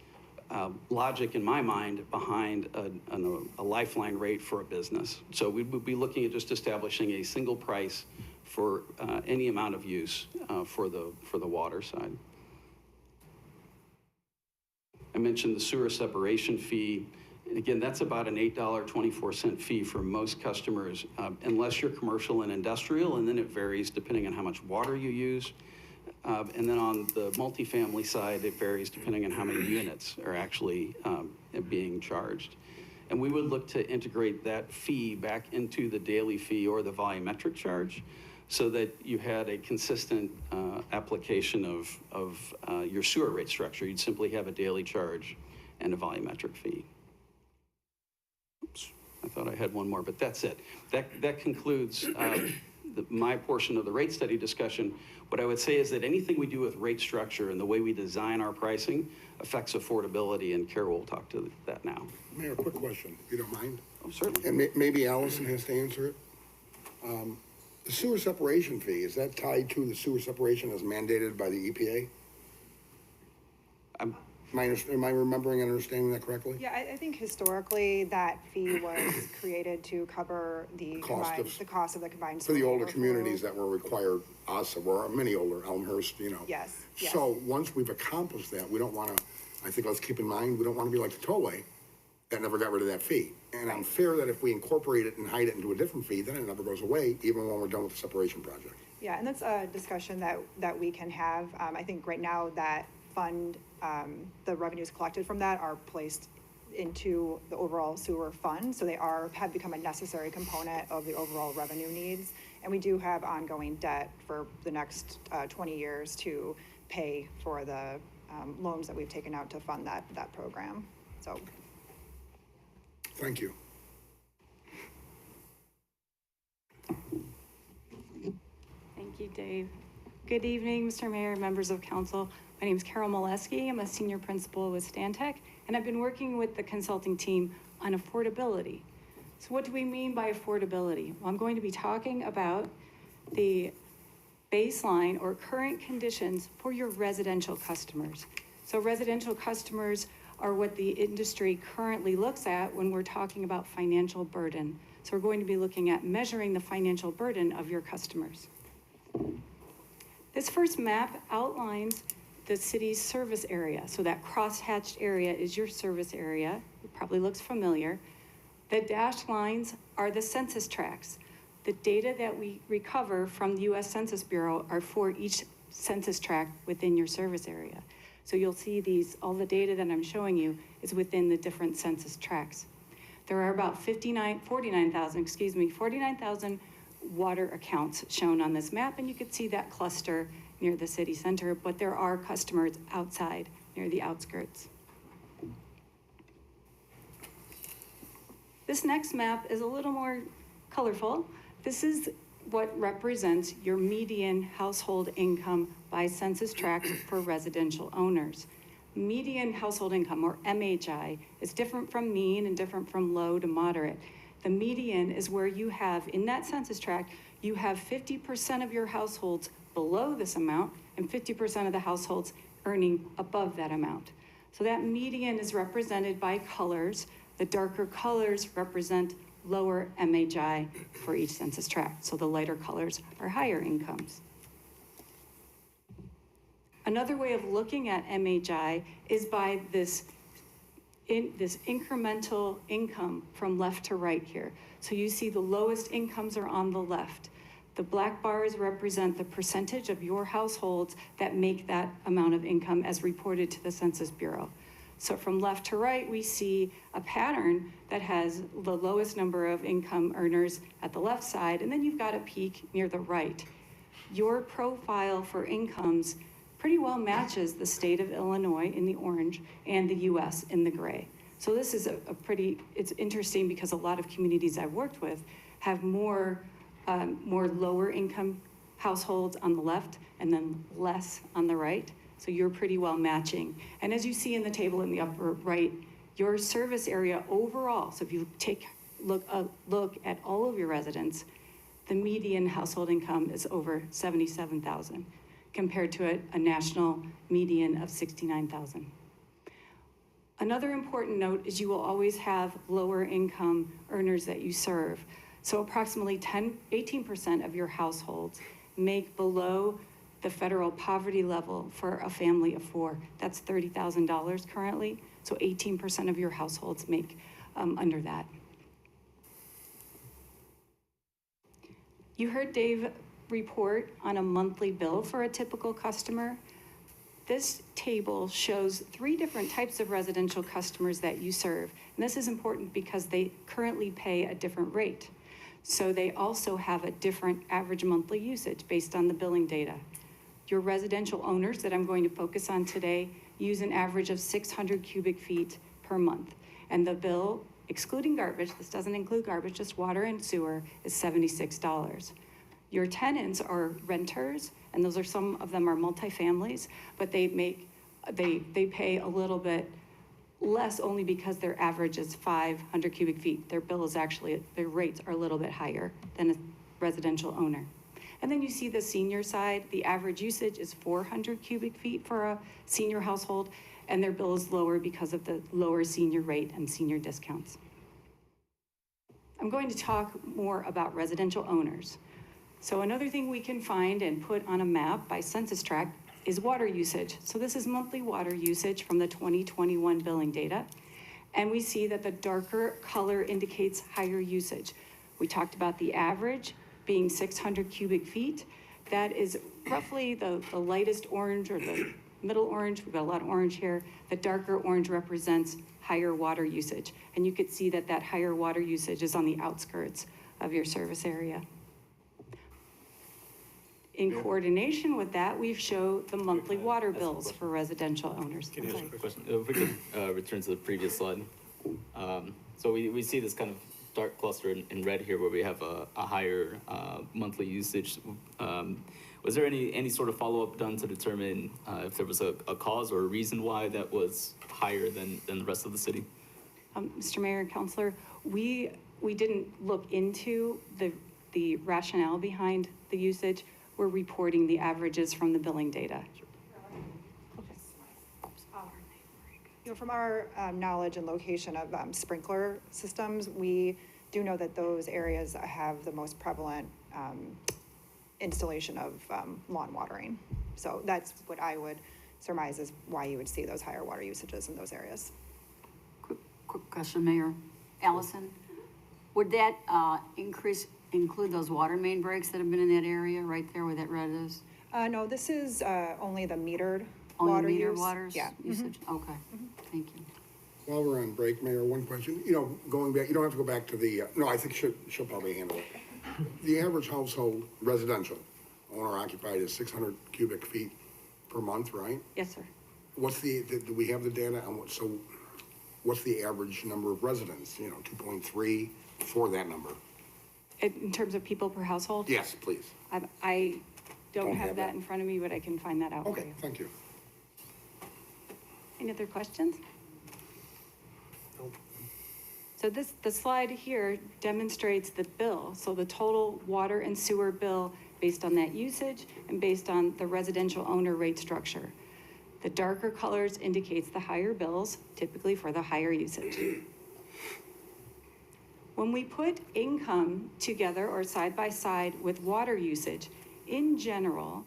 Speaker 11: logic in my mind behind a lifeline rate for a business. So we would be looking at just establishing a single price for any amount of use for the water side. I mentioned the sewer separation fee. And again, that's about an $8.24 fee for most customers, unless you're commercial and industrial, and then it varies depending on how much water you use. And then on the multifamily side, it varies depending on how many units are actually being charged. And we would look to integrate that fee back into the daily fee or the volumetric charge so that you had a consistent application of your sewer rate structure. You'd simply have a daily charge and a volumetric fee. Oops, I thought I had one more, but that's it. That concludes my portion of the rate study discussion. What I would say is that anything we do with rate structure and the way we design our pricing affects affordability, and Carol will talk to that now.
Speaker 2: Mayor, quick question, if you don't mind.
Speaker 11: Oh, certainly.
Speaker 2: And maybe Allison has to answer it. The sewer separation fee, is that tied to the sewer separation as mandated by the EPA? Am I remembering and understanding that correctly?
Speaker 10: Yeah, I think historically that fee was created to cover the cost of the combined.
Speaker 2: For the
Speaker 10: sewer
Speaker 2: older
Speaker 10: overflow.
Speaker 2: communities that were required, or many older, Elmhurst, you know.
Speaker 10: Yes, yes.
Speaker 2: So once we've accomplished that, we don't want to, I think let's keep in mind, we don't want to be like the tollway that never got rid of that fee. And I'm fair that if we incorporate it and hide it into a different fee, then it never goes away, even when we're done with the separation project.
Speaker 10: Yeah, and that's a discussion that we can have. I think right now that fund, the revenues collected from that are placed into the overall sewer fund. So they have become a necessary component of the overall revenue needs. And we do have ongoing debt for the next 20 years to pay for the loans that we've taken out to fund that program. So.
Speaker 2: Thank you.
Speaker 5: Thank you, Dave. Good evening, Mr. Mayor, members of council. My name is Carol Molesky. I'm a senior principal with Stantec, and I've been working with the consulting team on affordability. So what do we mean by affordability? Well, I'm going to be talking about the baseline or current conditions for your residential customers. So residential customers are what the industry currently looks at when we're talking about financial burden. So we're going to be looking at measuring the financial burden of your customers. This first map outlines the city's service area. So that cross-hatched area is your service area. It probably looks familiar. The dashed lines are the census tracts. The data that we recover from the US Census Bureau are for each census tract within your service area. So you'll see all the data that I'm showing you is within the different census tracts. There are about 49,000 water accounts shown on this map, and you could see that cluster near the city center, but there are customers outside, near the outskirts. This next map is a little more colorful. This is what represents your median household income by census tract for residential owners. Median household income, or MHI, is different from mean and different from low to moderate. The median is where you have, in that census tract, you have 50% of your households below this amount and 50% of the households earning above that amount. So that median is represented by colors. The darker colors represent lower MHI for each census tract. So the lighter colors are higher incomes. Another way of looking at MHI is by this incremental income from left to right here. So you see the lowest incomes are on the left. The black bars represent the percentage of your households that make that amount of income as reported to the Census Bureau. So from left to right, we see a pattern that has the lowest number of income earners at the left side, and then you've got a peak near the right. Your profile for incomes pretty well matches the state of Illinois in the orange and the US in the gray. So this is it's interesting because a lot of communities I've worked with have more lower income households on the left and then less on the right. So you're pretty well matching. And as you see in the table in the upper right, your service area overall, so if you take a look at all of your residents, the median household income is over $77,000 compared to a national median of $69,000. Another important note is you will always have lower income earners that you serve. So approximately 18% of your households make below the federal poverty level for a family of four. That's $30,000 currently. So 18% of your households make under that. You heard Dave report on a monthly bill for a typical customer. This table shows 3 different types of residential customers that you serve. And this is important because they currently pay a different rate. So they also have a different average monthly usage based on the billing data. Your residential owners that I'm going to focus on today use an average of 600 cubic feet per month. And the bill, excluding garbage, this doesn't include garbage, just water and sewer, is $76. Your tenants are renters, and those are, some of them are multifamilies, but they pay a little bit less only because their average is 500 cubic feet. Their bill is actually, their rates are a little bit higher than a residential owner. And then you see the senior side, the average usage is 400 cubic feet for a senior household, and their bill is lower because of the lower senior rate and senior discounts. I'm going to talk more about residential owners. So another thing we can find and put on a map by census tract is water usage. So this is monthly water usage from the 2021 billing data. And we see that the darker color indicates higher usage. We talked about the average being 600 cubic feet. That is roughly the lightest orange or the middle orange. We've got a lot of orange here. The darker orange represents higher water usage. And you could see that that higher water usage is on the outskirts of your service area. In coordination with that, we show the monthly water bills for residential owners.
Speaker 4: Can you ask a question?
Speaker 12: If we could return to the previous slide. So we see this kind of dark cluster in red here where we have a higher monthly usage. Was there any sort of follow-up done to determine if there was a cause or a reason why that was higher than the rest of the city?
Speaker 5: Mr. Mayor and Councilor, we didn't look into the rationale behind the usage. We're reporting the averages from the billing data.
Speaker 10: From our knowledge and location of sprinkler systems, we do know that those areas have the most prevalent installation of lawn watering. So that's what I would surmise is why you would see those higher water usages in those areas.
Speaker 6: Quick question, Mayor. Allison, would that include those water main breaks that have been in that area right there where that red is?
Speaker 10: No, this is only the metered
Speaker 6: Only
Speaker 10: water
Speaker 6: metered
Speaker 10: use.
Speaker 6: waters
Speaker 10: Yeah.
Speaker 6: usage? Okay, thank you.
Speaker 2: While we're on break, Mayor, one question, going back, you don't have to go back to the, no, I think she'll probably handle it. The average household residential owner occupied is 600 cubic feet per month, right?
Speaker 5: Yes, sir.
Speaker 2: What's do we have the data on what's the average number of residents, 2.3 for that number?
Speaker 5: In terms of people per household?
Speaker 2: Yes, please.
Speaker 5: I don't have that in front of me, but I can find that out for
Speaker 2: Okay,
Speaker 5: you.
Speaker 2: thank you.
Speaker 5: Any other questions?
Speaker 4: Nope.
Speaker 5: So the slide here demonstrates the bill. So the total water and sewer bill based on that usage and based on the residential owner rate structure. The darker colors indicates the higher bills, typically for the higher usage. When we put income together or side by side with water usage, in general,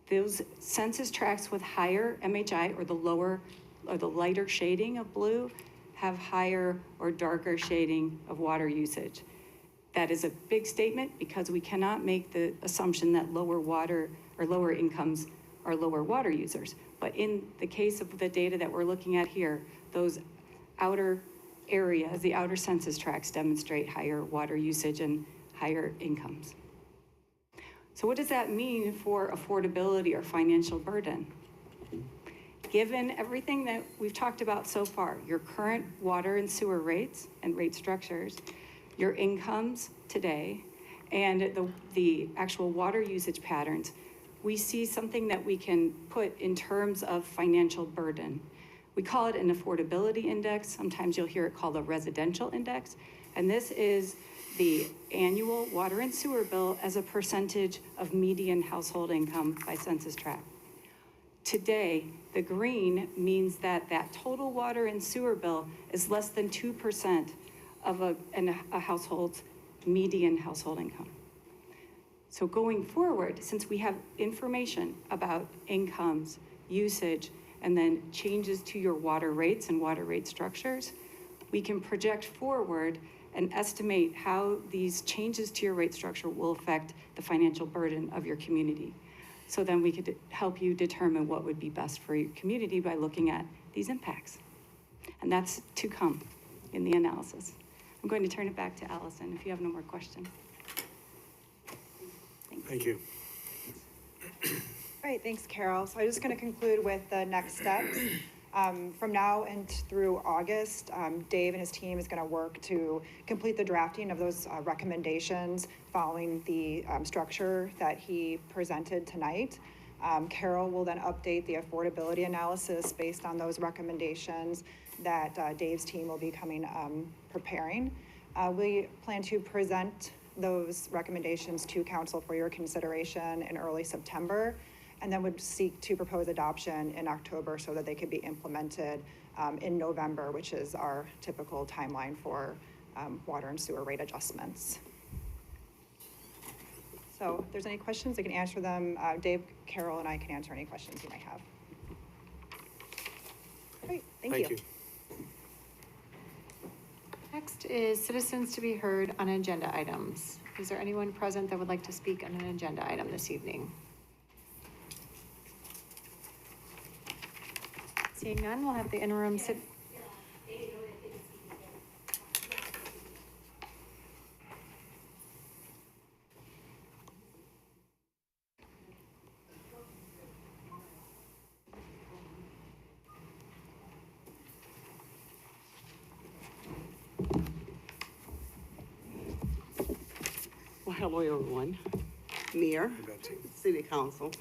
Speaker 5: those census tracts with higher MHI or the lower or the lighter shading of blue have higher or darker shading of water usage. That is a big statement because we cannot make the assumption that lower water or lower incomes are lower water users. But in the case of the data that we're looking at here, those outer areas, the outer census tracts demonstrate higher water usage and higher incomes. So what does that mean for affordability or financial burden? Given everything that we've talked about so far, your current water and sewer rates and rate structures, your incomes today, and the actual water usage patterns, we see something that we can put in terms of financial burden. We call it an affordability index. Sometimes you'll hear it called a residential index. And this is the annual water and sewer bill as a percentage of median household income by census tract. Today, the green means that that total water and sewer bill is less than 2% of a household's median household income. So going forward, since we have information about incomes, usage, and then changes to your water rates and water rate structures, we can project forward and estimate how these changes to your rate structure will affect the financial burden of your community. So then we could help you determine what would be best for your community by looking at these impacts. And that's to come in the analysis. I'm going to turn it back to Allison if you have no more questions.
Speaker 4: Thank you.
Speaker 10: All right, thanks, Carol. So I'm just going to conclude with the next steps. From now and through August, Dave and his team is going to work to complete the drafting of those recommendations following the structure that he presented tonight. Carol will then update the affordability analysis based on those recommendations that Dave's team will be preparing. We plan to present those recommendations to council for your consideration in early September, and then would seek to propose adoption in October so that they could be implemented in November, which is our typical timeline for water and sewer rate adjustments. So if there's any questions, I can answer them. Dave, Carol, and I can answer any questions you might have. Great, thank you.
Speaker 3: Next is citizens to be heard on agenda items. Is there anyone present that would like to speak on an agenda item this evening? Seeing none, we'll have the interim
Speaker 13: Well, hello, everyone. Mayor, City Council.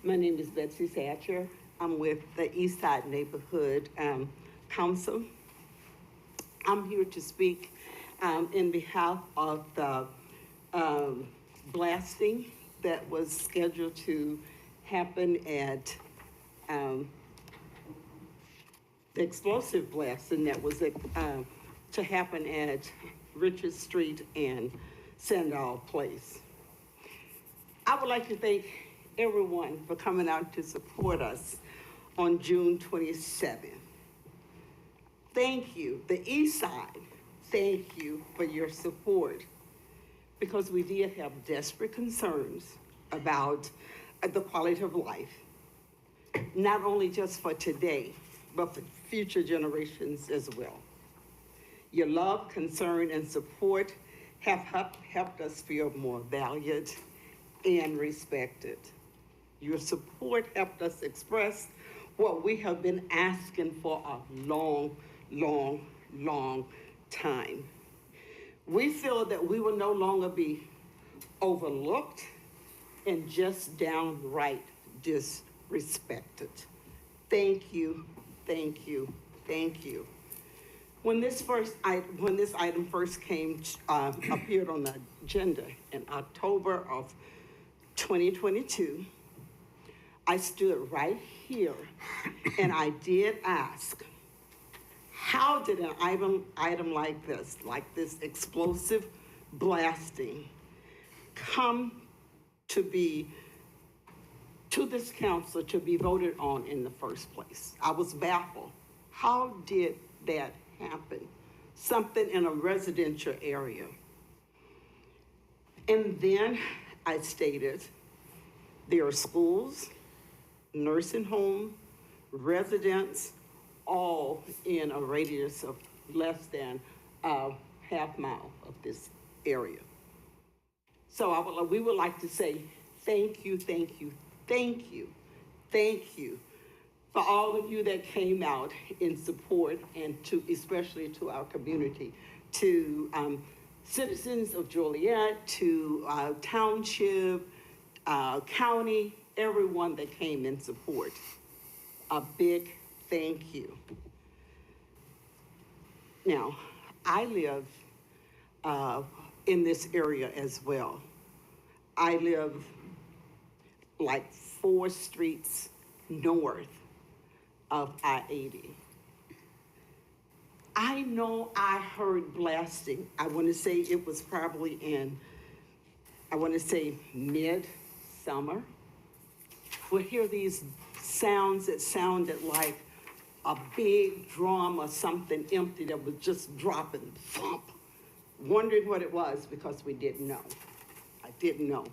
Speaker 13: My name is Betsy Thatcher. I'm with the East Side Neighborhood Council. I'm here to speak in behalf of the blasting that was scheduled to happen at the explosive blasting that was to happen at Richard Street and Sandal Place. I would like to thank everyone for coming out to support us on June 27th. Thank you, the East Side, thank you for your support, because we did have desperate concerns about the quality of life, not only just for today, but for future generations as well. Your love, concern, and support have helped us feel more valued and respected. Your support helped us express what we have been asking for a long, long, long time. We feel that we will no longer be overlooked and just downright disrespected. Thank you, thank you, thank you. When this item first appeared on the agenda in October of 2022, I stood right here and I did ask, how did an item like this explosive blasting, come to this council to be voted on in the first place? I was baffled. How did that happen? Something in a residential area. And then I stated, there are schools, nursing home, residents, all in a radius of less than a half mile of this area. So we would like to say thank you, thank you, thank you, thank you for all of you that came out in support, and especially to our community, to citizens of Joliet, to township, county, everyone that came in support. A big thank you. Now, I live in this area as well. I live like 4 streets north of I-80. I know I heard blasting. I want to say it was probably mid-summer. We'll hear these sounds that sounded like a big drum or something empty that was just dropping, thump. Wondering what it was because we didn't know. I didn't know.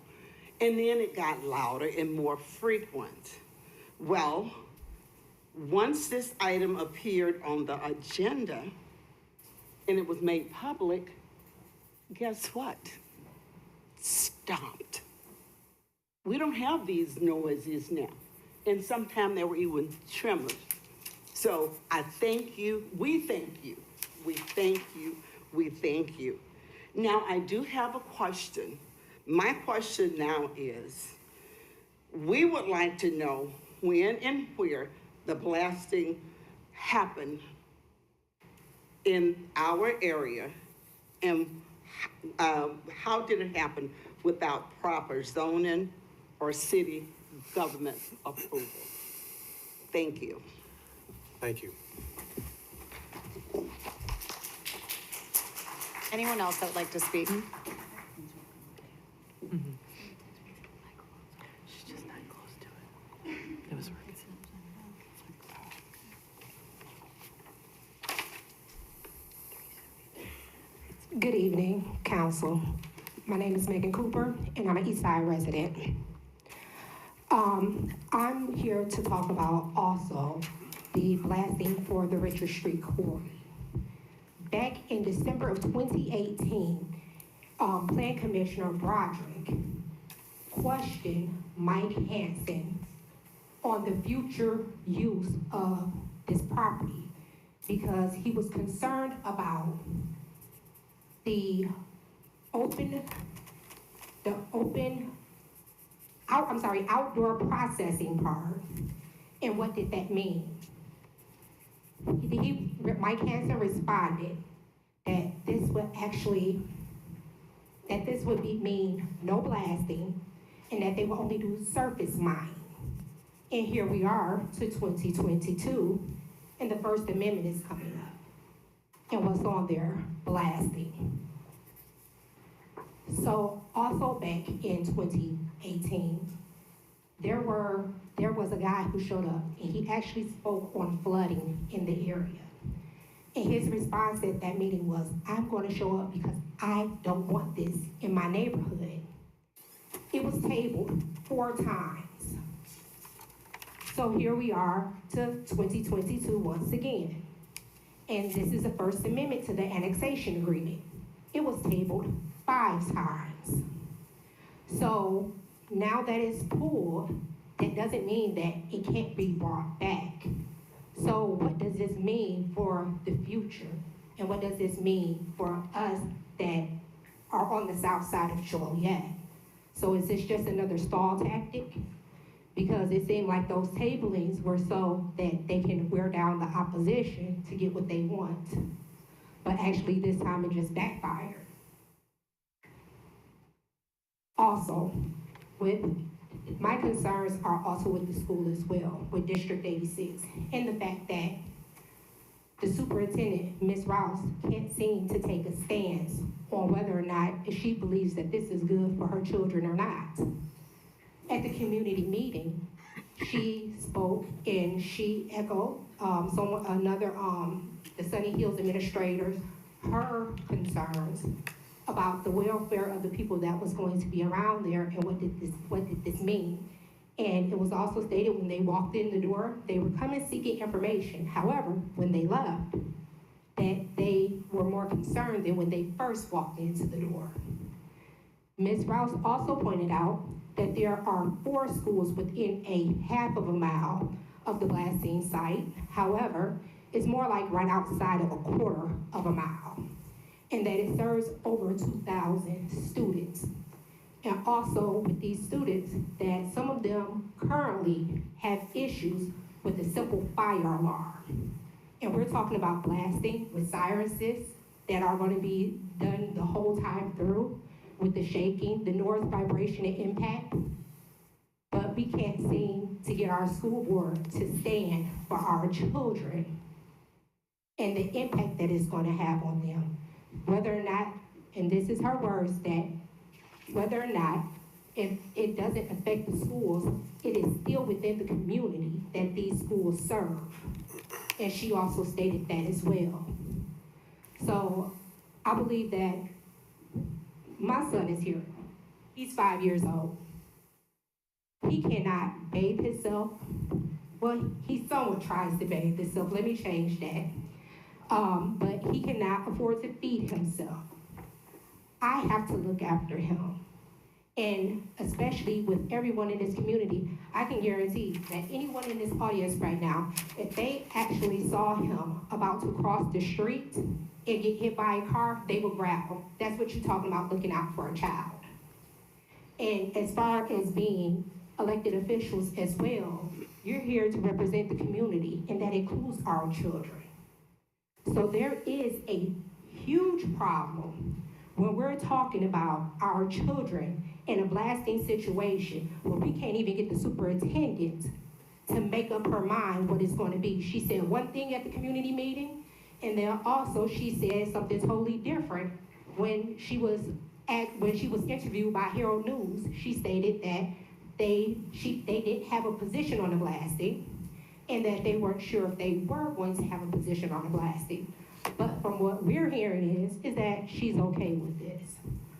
Speaker 13: And then it got louder and more frequent. Well, once this item appeared on the agenda and it was made public, guess what? Stopped. We don't have these noises now. And sometimes there were even tremors. So I thank you, we thank you, we thank you, we thank you. Now, I do have a question. My question now is, we would like to know when and where the blasting happened in our area, and how did it happen without proper zoning or city government approval? Thank you.
Speaker 4: Thank you.
Speaker 3: Anyone else that would like to speak?
Speaker 1: She's just not close to it. It was working.
Speaker 14: Good evening, council. My name is Megan Cooper, and I'm an East Side resident. I'm here to talk about also the blasting for the Richard Street quarry. Back in December of 2018, Plan Commissioner Broderick questioned Mike Hansen on the future use of this property because he was concerned about the outdoor processing part. And what did that mean? Mike Hansen responded that this would mean no blasting and that they will only do surface mining. And here we are to 2022, and the First Amendment is coming up. And what's on there? Blasting. So also back in 2018, there was a guy who showed up and he actually spoke on flooding in the area. And his response at that meeting was, I'm going to show up because I don't want this in my neighborhood. It was tabled 4 times. So here we are to 2022 once again. And this is the First Amendment to the annexation agreement. It was tabled 5 times. So now that it's pulled, that doesn't mean that it can't be brought back. So what does this mean for the future? And what does this mean for us that are on the south side of Joliet? So is this just another stall tactic? Because it seemed like those tablings were so that they can wear down the opposition to get what they want. But actually this time it just backfired. Also, my concerns are also with the school as well, with District 86, and the fact that the superintendent, Ms. Rouse, can't seem to take a stance on whether or not she believes that this is good for her children or not. At the community meeting, she spoke and she echoed the Sunny Hills administrators, her concerns about the welfare of the people that was going to be around there and what did this mean. And it was also stated when they walked in the door, they were coming seeking information. However, when they left, that they were more concerned than when they first walked into the door. Ms. Rouse also pointed out that there are 4 schools within a half of a mile of the blasting site. However, it's more like right outside of a quarter of a mile, and that it serves over 2,000 students. And also with these students, that some of them currently have issues with a simple fire alarm. And we're talking about blasting with sirenses that are going to be done the whole time through with the shaking, the noise, vibration, and impact. But we can't seem to get our school board to stand for our children and the impact that it's going to have on them. Whether or not, and this is her words, that whether or not, if it doesn't affect the schools, it is still within the community that these schools serve. And she also stated that as well. So I believe that my son is here. He's 5 years old. he cannot bathe himself. Well, he somewhat tries to bathe himself, let me change that. But he cannot afford to feed himself. I have to look after him. And especially with everyone in this community, I can guarantee that anyone in this audience right now, if they actually saw him about to cross the street and get hit by a car, they would grab him. That's what you're talking about, looking out for a child. And as far as being elected officials as well, you're here to represent the community, and that includes our children. So there is a huge problem when we're talking about our children in a blasting situation where we can't even get the superintendent to make up her mind what it's going to be. She said one thing at the community meeting, and then also she said something totally different when she was interviewed by Herald News. She stated that they didn't have a position on the blasting, and that they weren't sure if they were going to have a position on the blasting. But from what we're hearing is that she's okay with this.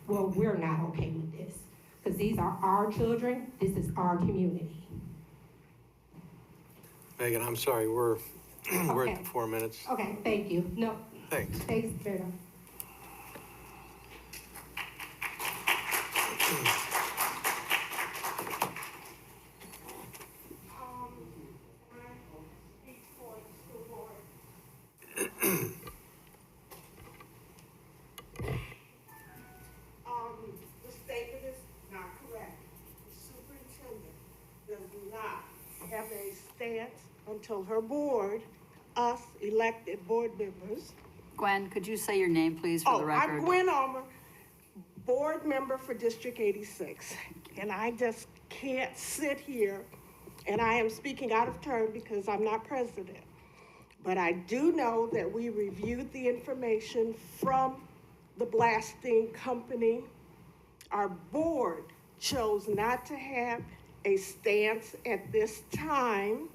Speaker 14: Well, we're not okay with this, because these are our children, this is our community.
Speaker 4: Megan, I'm sorry, we're
Speaker 14: Okay.
Speaker 4: at the 4 minutes.
Speaker 14: Okay, thank you. No,
Speaker 4: Thanks.
Speaker 14: thanks, Vera.
Speaker 13: The statement is not correct. The superintendent does not have a stance until her board, us elected board members.
Speaker 6: Gwen, could you say your name, please, for the record?
Speaker 13: I'm Gwen Ulmer, board member for District 86. And I just can't sit here, and I am speaking out of turn because I'm not president. But I do know that we reviewed the information from the blasting company. Our board chose not to have a stance at this time,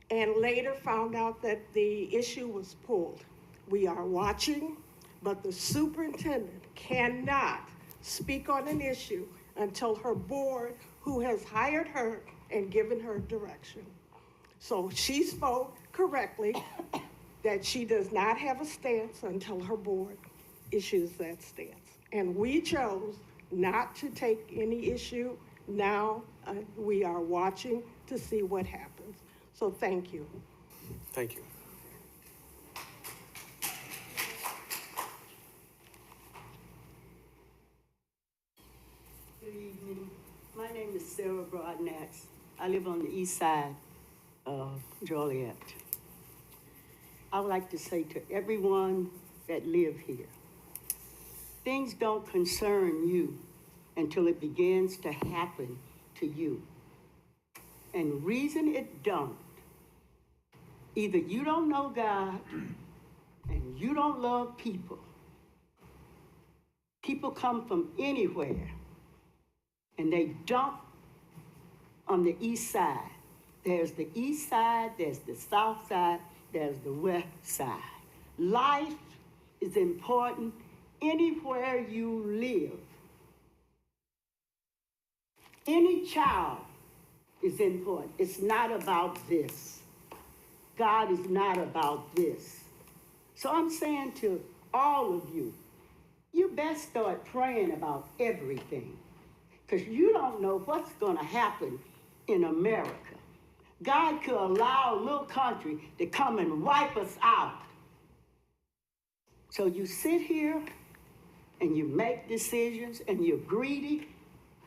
Speaker 13: and later found out that the issue was pulled. We are watching, but the superintendent cannot speak on an issue until her board, who has hired her and given her direction. So she spoke correctly that she does not have a stance until her board issues that stance. And we chose not to take any issue. Now we are watching to see what happens. So thank you.
Speaker 4: Thank you.
Speaker 15: Good evening. My name is Sarah Broadnax. I live on the east side of Joliet. I would like to say to everyone that live here, things don't concern you until it begins to happen to you. And reason it don't, either you don't know God and you don't love people. People come from anywhere and they dump on the east side. There's the east side, there's the south side, there's the west side. Life is important anywhere you live. Any child is important. It's not about this. God is not about this. So I'm saying to all of you, you best start praying about everything, because you don't know what's going to happen in America. God could allow a little country to come and wipe us out. So you sit here and you make decisions and you're greedy,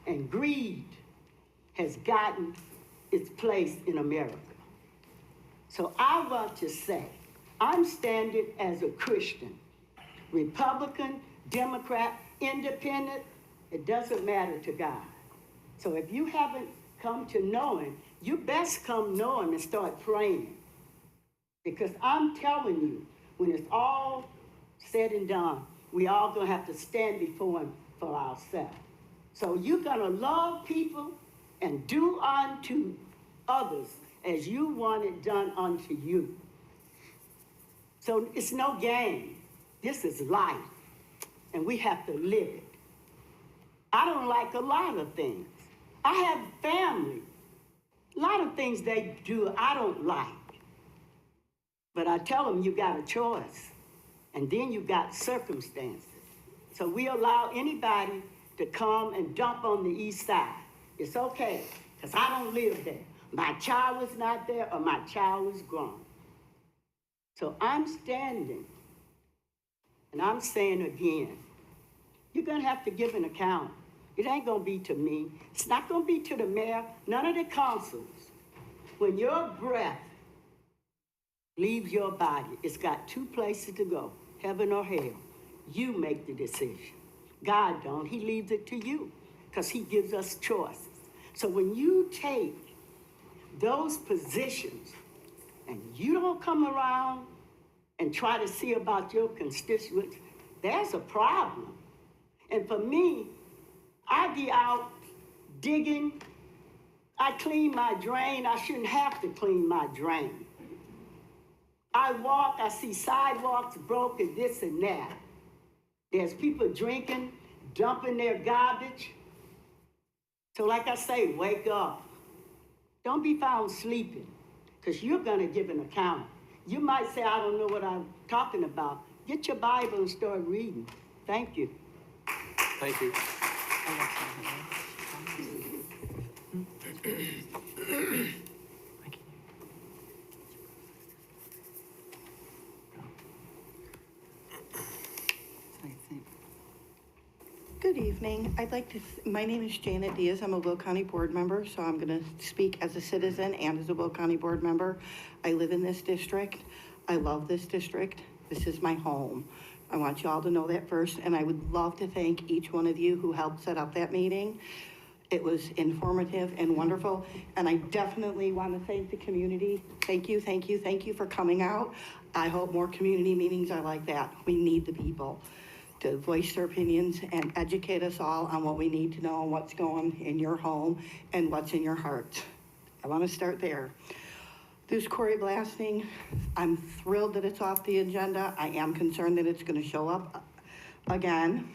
Speaker 15: and greed has gotten its place in America. So I want to say, I'm standing as a Christian, Republican, Democrat, Independent, it doesn't matter to God. So if you haven't come to know him, you best come know him and start praying. Because I'm telling you, when it's all said and done, we all gonna have to stand before him for ourselves. So you're gonna love people and do unto others as you want it done unto you. So it's no game. This is life, and we have to live it. I don't like a lot of things. I have family A lot of things they do I don't like. But I tell them you got a choice. And then you got circumstances. So we allow anybody to come and dump on the east side. It's okay, because I don't live there. My child was not there or my child was grown. So I'm standing, and I'm saying again, you're gonna have to give an account. It ain't gonna be to me. It's not gonna be to the mayor, none of the councils. When your breath leaves your body, it's got two places to go, heaven or hell. You make the decision. God don't, he leaves it to you, because he gives us choices. So when you take those positions and you don't come around and try to see about your constituents, there's a problem. And for me, I be out digging, I clean my drain, I shouldn't have to clean my drain. I walk, I see sidewalks broken, this and that. There's people drinking, dumping their garbage. So like I say, wake up. Don't be found sleeping, because you're gonna give an account. You might say, I don't know what I'm talking about. Get your Bible and start reading. Thank you.
Speaker 4: Thank you.
Speaker 16: Good evening. I'd like to, my name is Janet Diaz. I'm a Will County Board member, so I'm going to speak as a citizen and as a Will County Board member. I live in this district. I love this district. This is my home. I want you all to know that first, and I would love to thank each one of you who helped set up that meeting. It was informative and wonderful, and I definitely want to thank the community. Thank you, thank you, thank you for coming out. I hope more community meetings are like that. We need the people to voice their opinions and educate us all on what we need to know and what's going in your home and what's in your heart. I want to start there. This quarry blasting, I'm thrilled that it's off the agenda. I am concerned that it's going to show up again.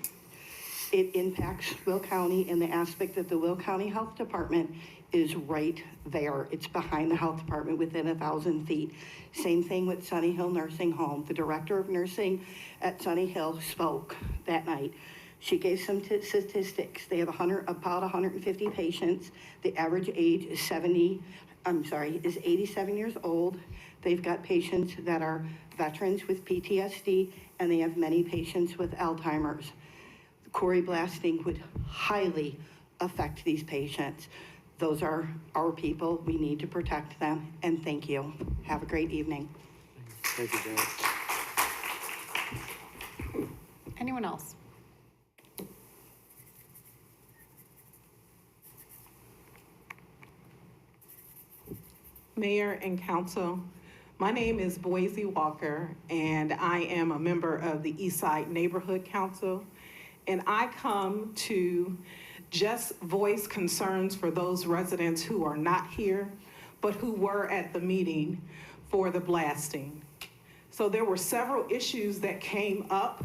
Speaker 16: It impacts Will County in the aspect that the Will County Health Department is right there. It's behind the health department within 1,000 feet. Same thing with Sunny Hill Nursing Home. The director of nursing at Sunny Hill spoke that night. She gave some statistics. They have about 150 patients. The average age is 87 years old. They've got patients that are veterans with PTSD, and they have many patients with Alzheimer's. Quarry blasting would highly affect these patients. Those are our people. We need to protect them, and thank you. Have a great evening.
Speaker 2: Thank you, Janet.
Speaker 3: Anyone else?
Speaker 17: Mayor and Council, my name is Boise Walker, and I am a member of the Eastside Neighborhood Council, and I come to just voice concerns for those residents who are not here, but who were at the meeting for the blasting. So there were several issues that came up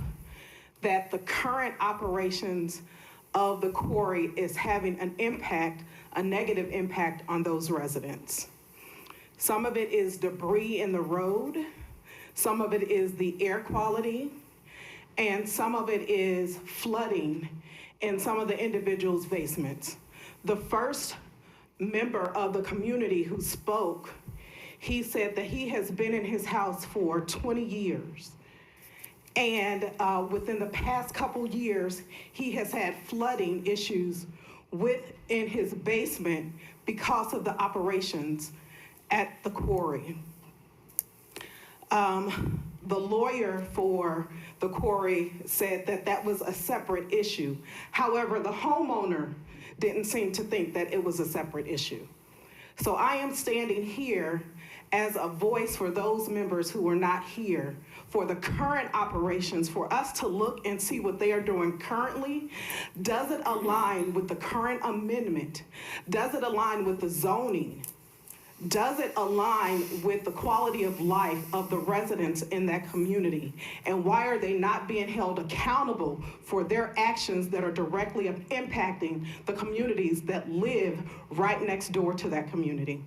Speaker 17: that the current operations of the quarry is having an impact, a negative impact on those residents. Some of it is debris in the road, some of it is the air quality, and some of it is flooding in some of the individuals' basements. The first member of the community who spoke, he said that he has been in his house for 20 years. And within the past couple years, he has had flooding issues within his basement because of the operations at the quarry. The lawyer for the quarry said that that was a separate issue. However, the homeowner didn't seem to think that it was a separate issue. So I am standing here as a voice for those members who are not here for the current operations, for us to look and see what they are doing currently. Does it align with the current amendment? Does it align with the zoning? Does it align with the quality of life of the residents in that community? And why are they not being held accountable for their actions that are directly impacting the communities that live right next door to that community?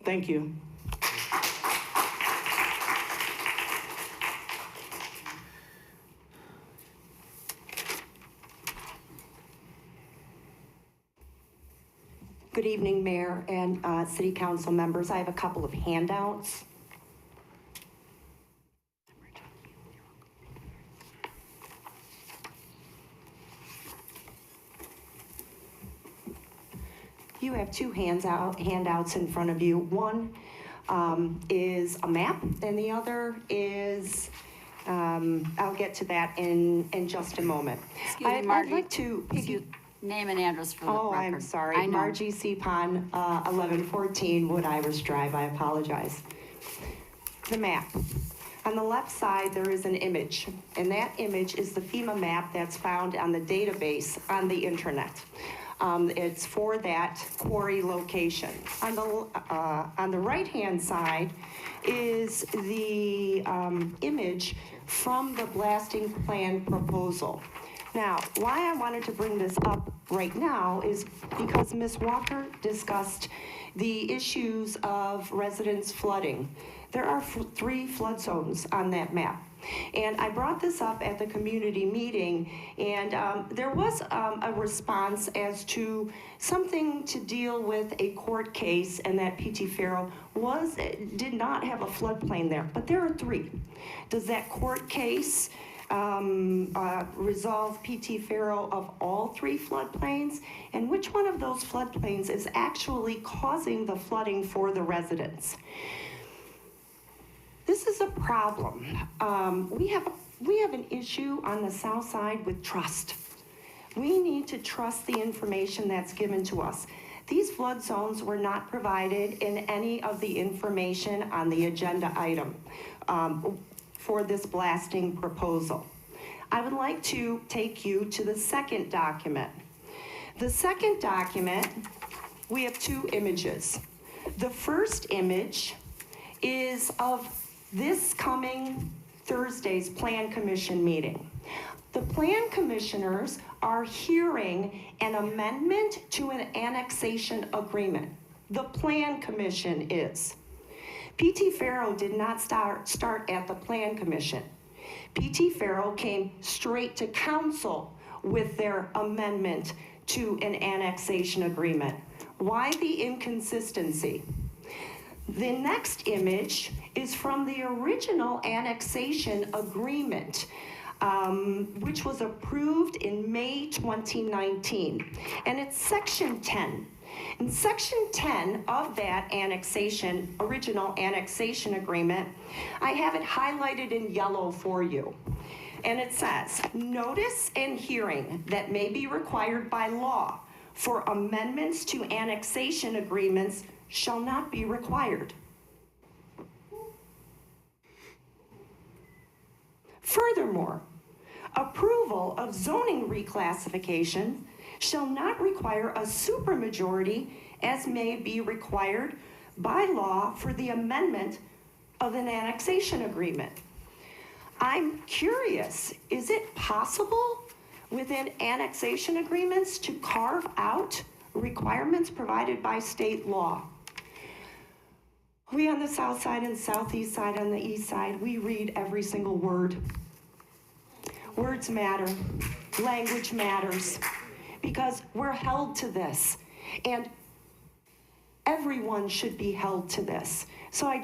Speaker 17: Thank you.
Speaker 18: Good evening, Mayor and City Council members. I have a couple of handouts. You have two handouts in front of you. One is a map, and the other is, I'll get to that in just a moment.
Speaker 6: Excuse me,
Speaker 18: I'd
Speaker 6: Margie.
Speaker 18: like to
Speaker 6: Name and address for the record.
Speaker 18: Oh, I'm sorry.
Speaker 6: I know.
Speaker 18: Margie Cpon, 1114 Wood Irish Drive. I apologize. The map. On the left side, there is an image, and that image is the FEMA map that's found on the database on the internet. It's for that quarry location. On the right-hand side is the image from the blasting plan proposal. Now, why I wanted to bring this up right now is because Ms. Walker discussed the issues of residents flooding. There are 3 flood zones on that map. And I brought this up at the community meeting, and there was a response as to something to deal with a court case, and that P.T. Farrell did not have a floodplain there, but there are 3. Does that court case resolve P.T. Farrell of all 3 floodplains? And which one of those floodplains is actually causing the flooding for the residents? This is a problem. We have an issue on the south side with trust. We need to trust the information that's given to us. These flood zones were not provided in any of the information on the agenda item for this blasting proposal. I would like to take you to the second document. The second document, we have 2 images. The first image is of this coming Thursday's Plan Commission meeting. The Plan Commissioners are hearing an amendment to an annexation agreement. The Plan Commission is. P.T. Farrell did not start at the Plan Commission. P.T. Farrell came straight to council with their amendment to an annexation agreement. Why the inconsistency? The next image is from the original annexation agreement, which was approved in May 2019, and it's section 10. In section 10 of that original annexation agreement, I have it highlighted in yellow for you. And it says, notice and hearing that may be required by law for amendments to annexation agreements shall not be required. Furthermore, approval of zoning reclassification shall not require a supermajority as may be required by law for the amendment of an annexation agreement. I'm curious, is it possible within annexation agreements to carve out requirements provided by state law? We on the south side and southeast side on the east side, we read every single word. Words matter, language matters, because we're held to this, and everyone should be held to this. So I'm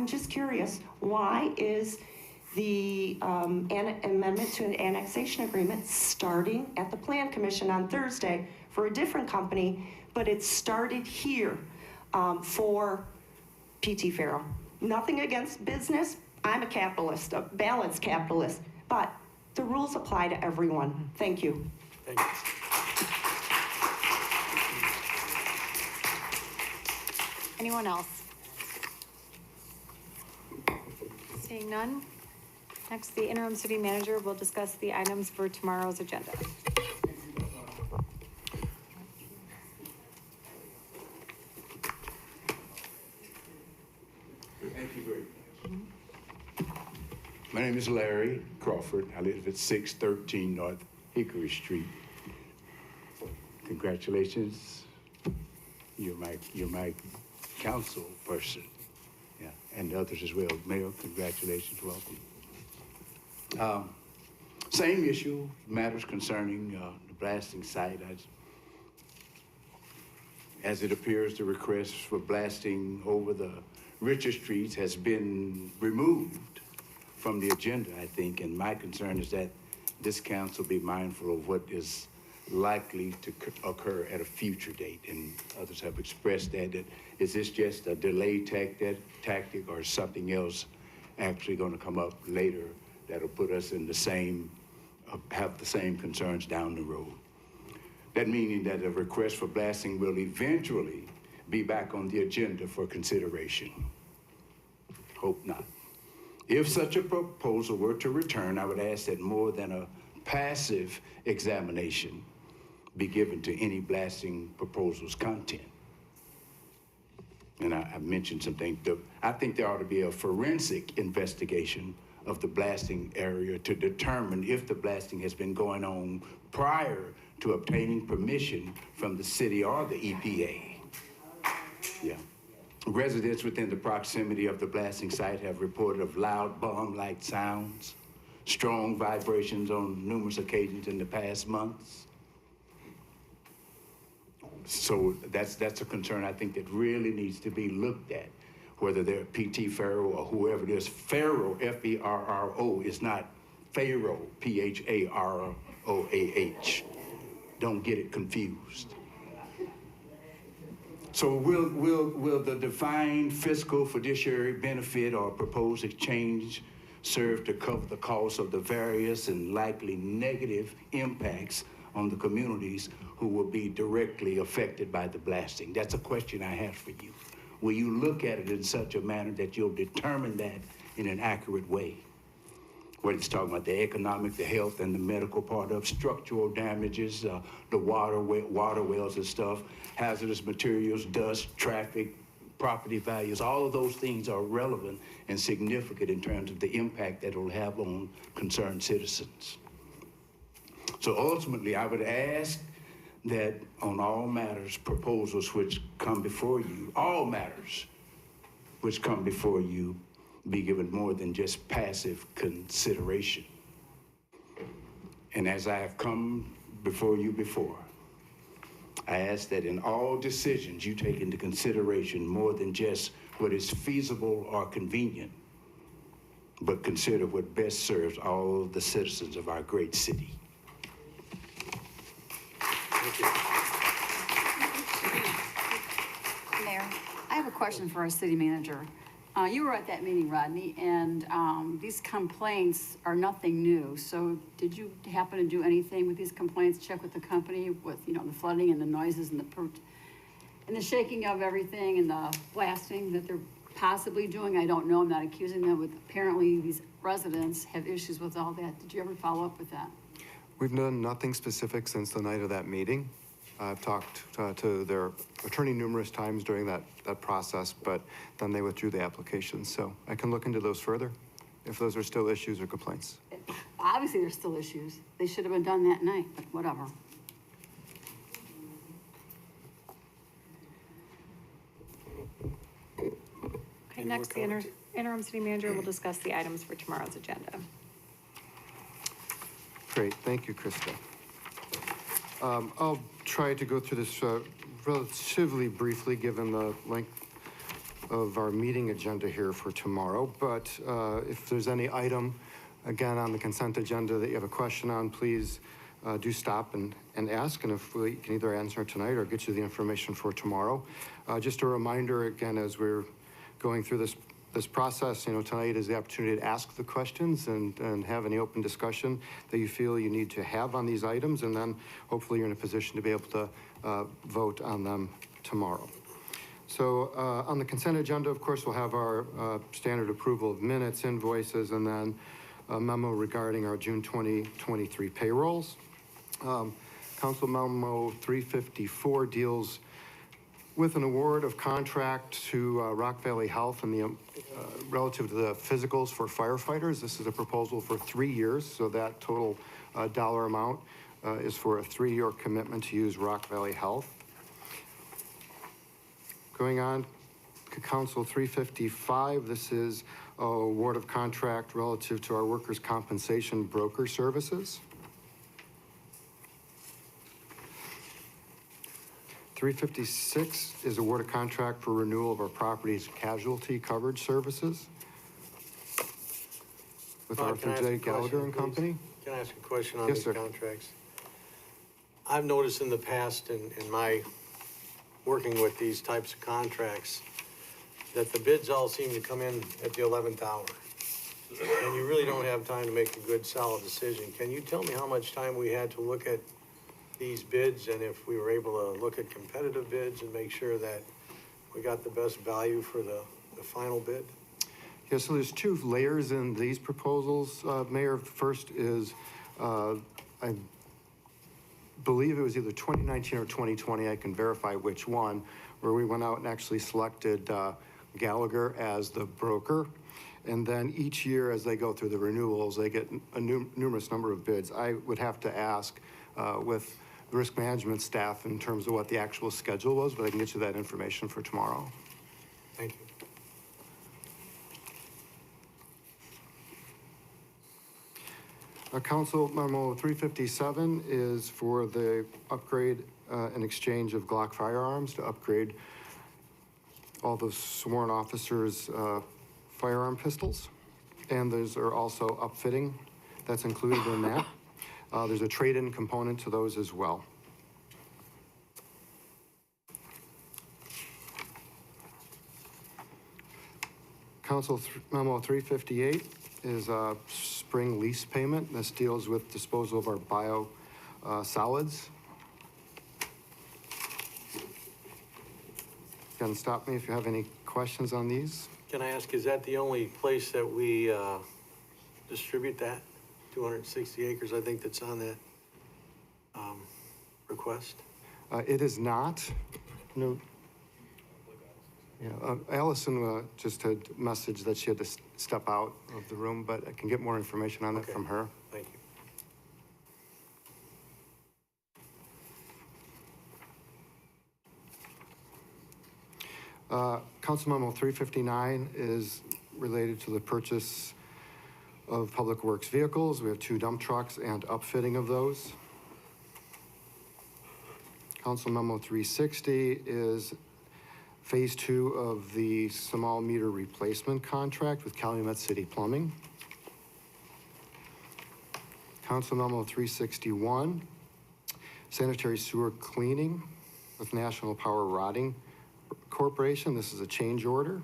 Speaker 18: just curious, why is the amendment to an annexation agreement starting at the Plan Commission on Thursday for a different company, but it started here for P.T. Farrell? Nothing against business. I'm a capitalist, a balanced capitalist, but the rules apply to everyone. Thank you.
Speaker 4: Thank you.
Speaker 3: Anyone else? Seeing none. Next, the interim city manager will discuss the items for tomorrow's agenda.
Speaker 19: Thank you very much. My name is Larry Crawford. I live at 613 North Hickory Street. Congratulations. You're my council person. Yeah, and others as well. Mayor, congratulations, welcome. Same issue, matters concerning the blasting site. As it appears, the request for blasting over the richer streets has been removed from the agenda, I think, and my concern is that this council be mindful of what is likely to occur at a future date, and others have expressed that is this just a delay tactic or something else actually going to come up later that'll put us in the same, have the same concerns down the road. That meaning that a request for blasting will eventually be back on the agenda for consideration. Hope not. If such a proposal were to return, I would ask that more than a passive examination be given to any blasting proposal's content. And I mentioned some things. I think there ought to be a forensic investigation of the blasting area to determine if the blasting has been going on prior to obtaining permission from the city or the EPA. Yeah. Residents within the proximity of the blasting site have reported of loud bomb-like sounds, strong vibrations on numerous occasions in the past months. So that's a concern I think that really needs to be looked at, whether they're P.T. Farrow or whoever it is. Farrow, F-E-R-R-O, is not Pharaoh, P-H-A-R-O-A-H. Don't get it confused. So will the defined fiscal fiduciary benefit or proposed exchange serve to cover the cost of the various and likely negative impacts on the communities who will be directly affected by the blasting? That's a question I have for you. Will you look at it in such a manner that you'll determine that in an accurate way? Whether it's talking about the economic, the health, and the medical part of structural damages, the water wells and stuff, hazardous materials, dust, traffic, property values, all of those things are relevant and significant in terms of the impact that it'll have on concerned citizens. So ultimately, I would ask that on all matters, proposals which come before you, all matters which come before you, be given more than just passive consideration. And as I have come before you before, I ask that in all decisions you take into consideration more than just what is feasible or convenient, but consider what best serves all the citizens of our great city.
Speaker 4: Thank you.
Speaker 6: Mayor, I have a question for our city manager. You were at that meeting, Rodney, and these complaints are nothing new. So did you happen to do anything with these complaints, check with the company with, the flooding and the noises and the shaking of everything and the blasting that they're possibly doing? I don't know, I'm not accusing them, but apparently these residents have issues with all that. Did you ever follow up with that?
Speaker 8: We've done nothing specific since the night of that meeting. I've talked to their attorney numerous times during that process, but then they withdrew the application. So I can look into those further if those are still issues or complaints.
Speaker 6: Obviously, there's still issues. They should have been done that night, but whatever.
Speaker 3: Okay, next, the interim city manager will discuss the items for tomorrow's agenda.
Speaker 8: Great, thank you, Krista. I'll try to go through this relatively briefly, given the length of our meeting agenda here for tomorrow. But if there's any item, again, on the consent agenda that you have a question on, please do stop and ask. And if we can either answer tonight or get you the information for tomorrow. Just a reminder, again, as we're going through this process, tonight is the opportunity to ask the questions and have any open discussion that you feel you need to have on these items, and then hopefully you're in a position to be able to vote on them tomorrow. So on the consent agenda, of course, we'll have our standard approval of minutes, invoices, and then a memo regarding our June 2023 payrolls. Council Memo 354 deals with an award of contract to Rock Valley Health and the relative to the physicals for firefighters. This is a proposal for 3 years, so that total dollar amount is for a 3-year commitment to use Rock Valley Health. Going on to Council 355, this is a award of contract relative to our workers' compensation broker services. 356 is award of contract for renewal of our property's casualty coverage services with
Speaker 4: Can I
Speaker 8: Arthur
Speaker 4: ask
Speaker 8: J.
Speaker 4: a
Speaker 8: Gallagher
Speaker 4: question,
Speaker 8: and
Speaker 4: please?
Speaker 8: Company.
Speaker 4: Can I ask a question on
Speaker 8: Yes,
Speaker 4: these
Speaker 8: sir.
Speaker 4: contracts? I've noticed in the past in my working with these types of contracts that the bids all seem to come in at the 11th hour. And you really don't have time to make a good, solid decision. Can you tell me how much time we had to look at these bids and if we were able to look at competitive bids and make sure that we got the best value for the final bid?
Speaker 8: Yeah, so there's 2 layers in these proposals, Mayor. First is, I believe it was either 2019 or 2020, I can verify which one, where we went out and actually selected Gallagher as the broker. And then each year as they go through the renewals, they get a numerous number of bids. I would have to ask with the risk management staff in terms of what the actual schedule was, but I can get you that information for tomorrow.
Speaker 4: Thank you.
Speaker 8: Council Memo 357 is for the upgrade and exchange of Glock firearms to upgrade all the sworn officers' firearm pistols. And those are also upfitting. That's included in that. There's a trade-in component to those as well. Council Memo 358 is a spring lease payment. This deals with disposal of our bio solids. You can stop me if you have any questions on these.
Speaker 4: Can I ask, is that the only place that we distribute that? 260 acres, I think that's on that request?
Speaker 8: It is not. No. Yeah, Allison just had messaged that she had to step out of the room, but I can get more information on it from her.
Speaker 4: Thank you.
Speaker 8: Council Memo 359 is related to the purchase of public works vehicles. We have 2 dump trucks and upfitting of those. Council Memo 360 is Phase 2 of the small meter replacement contract with Calumet City Plumbing. Council Memo 361, sanitary sewer cleaning with National Power Rodding Corporation. This is a change order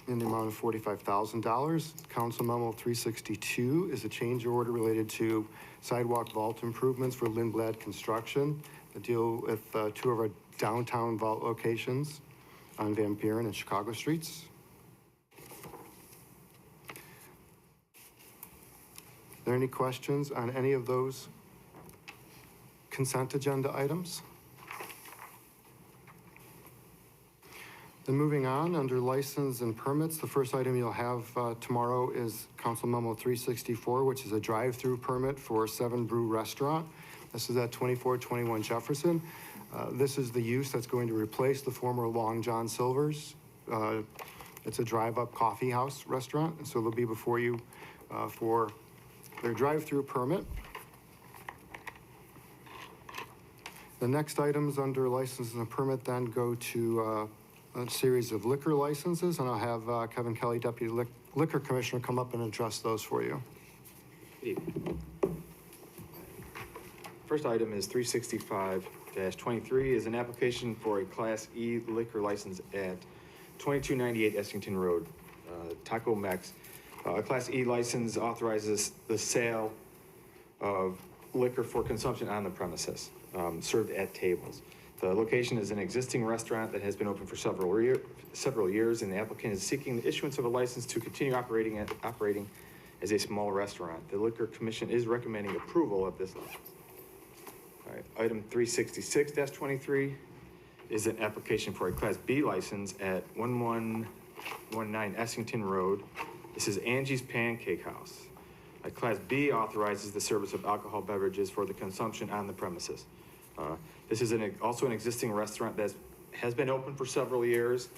Speaker 8: in the amount of $45,000. Council Memo 362 is a change order related to sidewalk vault improvements for Lindblad Construction to deal with 2 of our downtown vault locations on Van Buren and Chicago streets. Are there any questions on any of those consent agenda items? Then moving on, under license and permits, the first item you'll have tomorrow is Council Memo 364, which is a drive-through permit for 7 Brew Restaurant. This is at 2421 Jefferson. This is the use that's going to replace the former Long John Silver's. It's a drive-up coffee house restaurant, and so they'll be before you for their drive-through permit. The next items under license and permit then go to a series of liquor licenses, and I'll have Kevin Kelly, Deputy Liquor Commissioner, come up and address those for you.
Speaker 20: Good evening. First item is 365-23 is an application for a Class E liquor license at 2298 Essington Road, Taco Mex. A Class E license authorizes the sale of liquor for consumption on the premises, served at tables. The location is an existing restaurant that has been open for several years, and the applicant is seeking the issuance of a license to continue operating as a small restaurant. The Liquor Commission is recommending approval of this license. All right, item 366-23 is an application for a Class B license at 1119 Essington Road. This is Angie's Pancake House. A Class B authorizes the service of alcohol beverages for the consumption on the premises. This is also an existing restaurant that has been open for several years.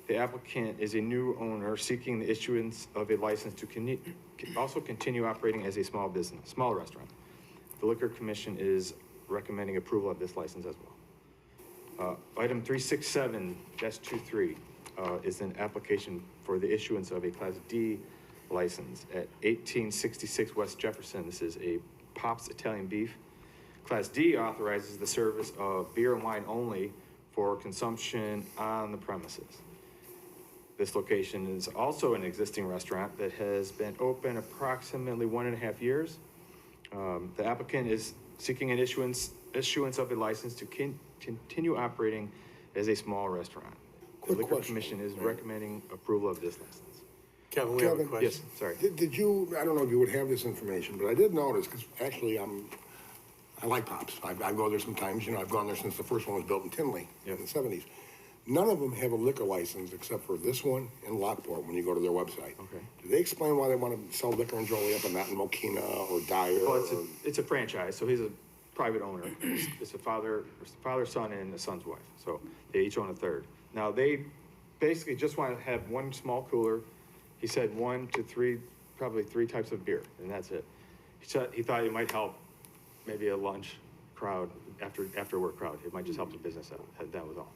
Speaker 20: The applicant is a new owner seeking the issuance of a license to also continue operating as a small restaurant. The Liquor Commission is recommending approval of this license as well. Item 367-23 is an application for the issuance of a Class D license at 1866 West Jefferson. This is a Pop's Italian Beef. Class D authorizes the service of beer and wine only for consumption on the premises. This location is also an existing restaurant that has been open approximately 1.5 years. The applicant is seeking an issuance of a license to continue operating as a small restaurant. The Liquor Commission is recommending approval of this license.
Speaker 4: Kevin, we have a question.
Speaker 20: Yes, sorry.
Speaker 2: Did you, I don't know if you would have this information, but I did notice, because actually I like Pops. I go there sometimes, I've gone there since the first one was built in Tinley in the 70s. None of them have a liquor license except for this one in Lockport when you go to their website.
Speaker 20: Okay.
Speaker 2: Do they explain why they want to sell liquor in Joliet but not in Mokina or Dyer?
Speaker 20: Well, it's a franchise, so he's a private owner. It's a father, son, and a son's wife. So they each own a third. Now, they basically just want to have one small cooler. He said 1 to 3, probably 3 types of beer, and that's it. He thought it might help maybe a lunch crowd, after work crowd. It might just help the business out. That was all.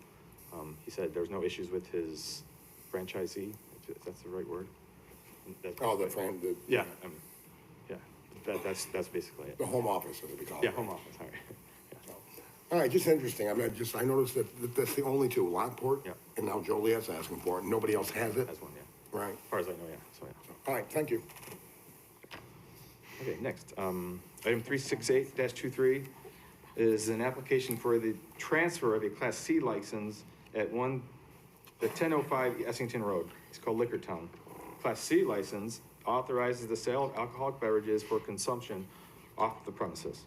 Speaker 20: He said there's no issues with his franchisee, if that's the right word. Yeah, that's basically it.
Speaker 2: The home office, as we call it.
Speaker 20: Yeah, home office, all right.
Speaker 2: All right, just interesting. I noticed that that's the only two, Lockport, and now Joliet's asking for it. Nobody else has it.
Speaker 20: Has one, yeah.
Speaker 2: Right.
Speaker 20: As far as I know, yeah. So, yeah.
Speaker 2: All right, thank you.
Speaker 20: Okay, next. Item 368-23 is an application for the transfer of a Class C license at 1005 Essington Road. It's called Liquor Town. Class C license authorizes the sale of alcoholic beverages for consumption off the premises.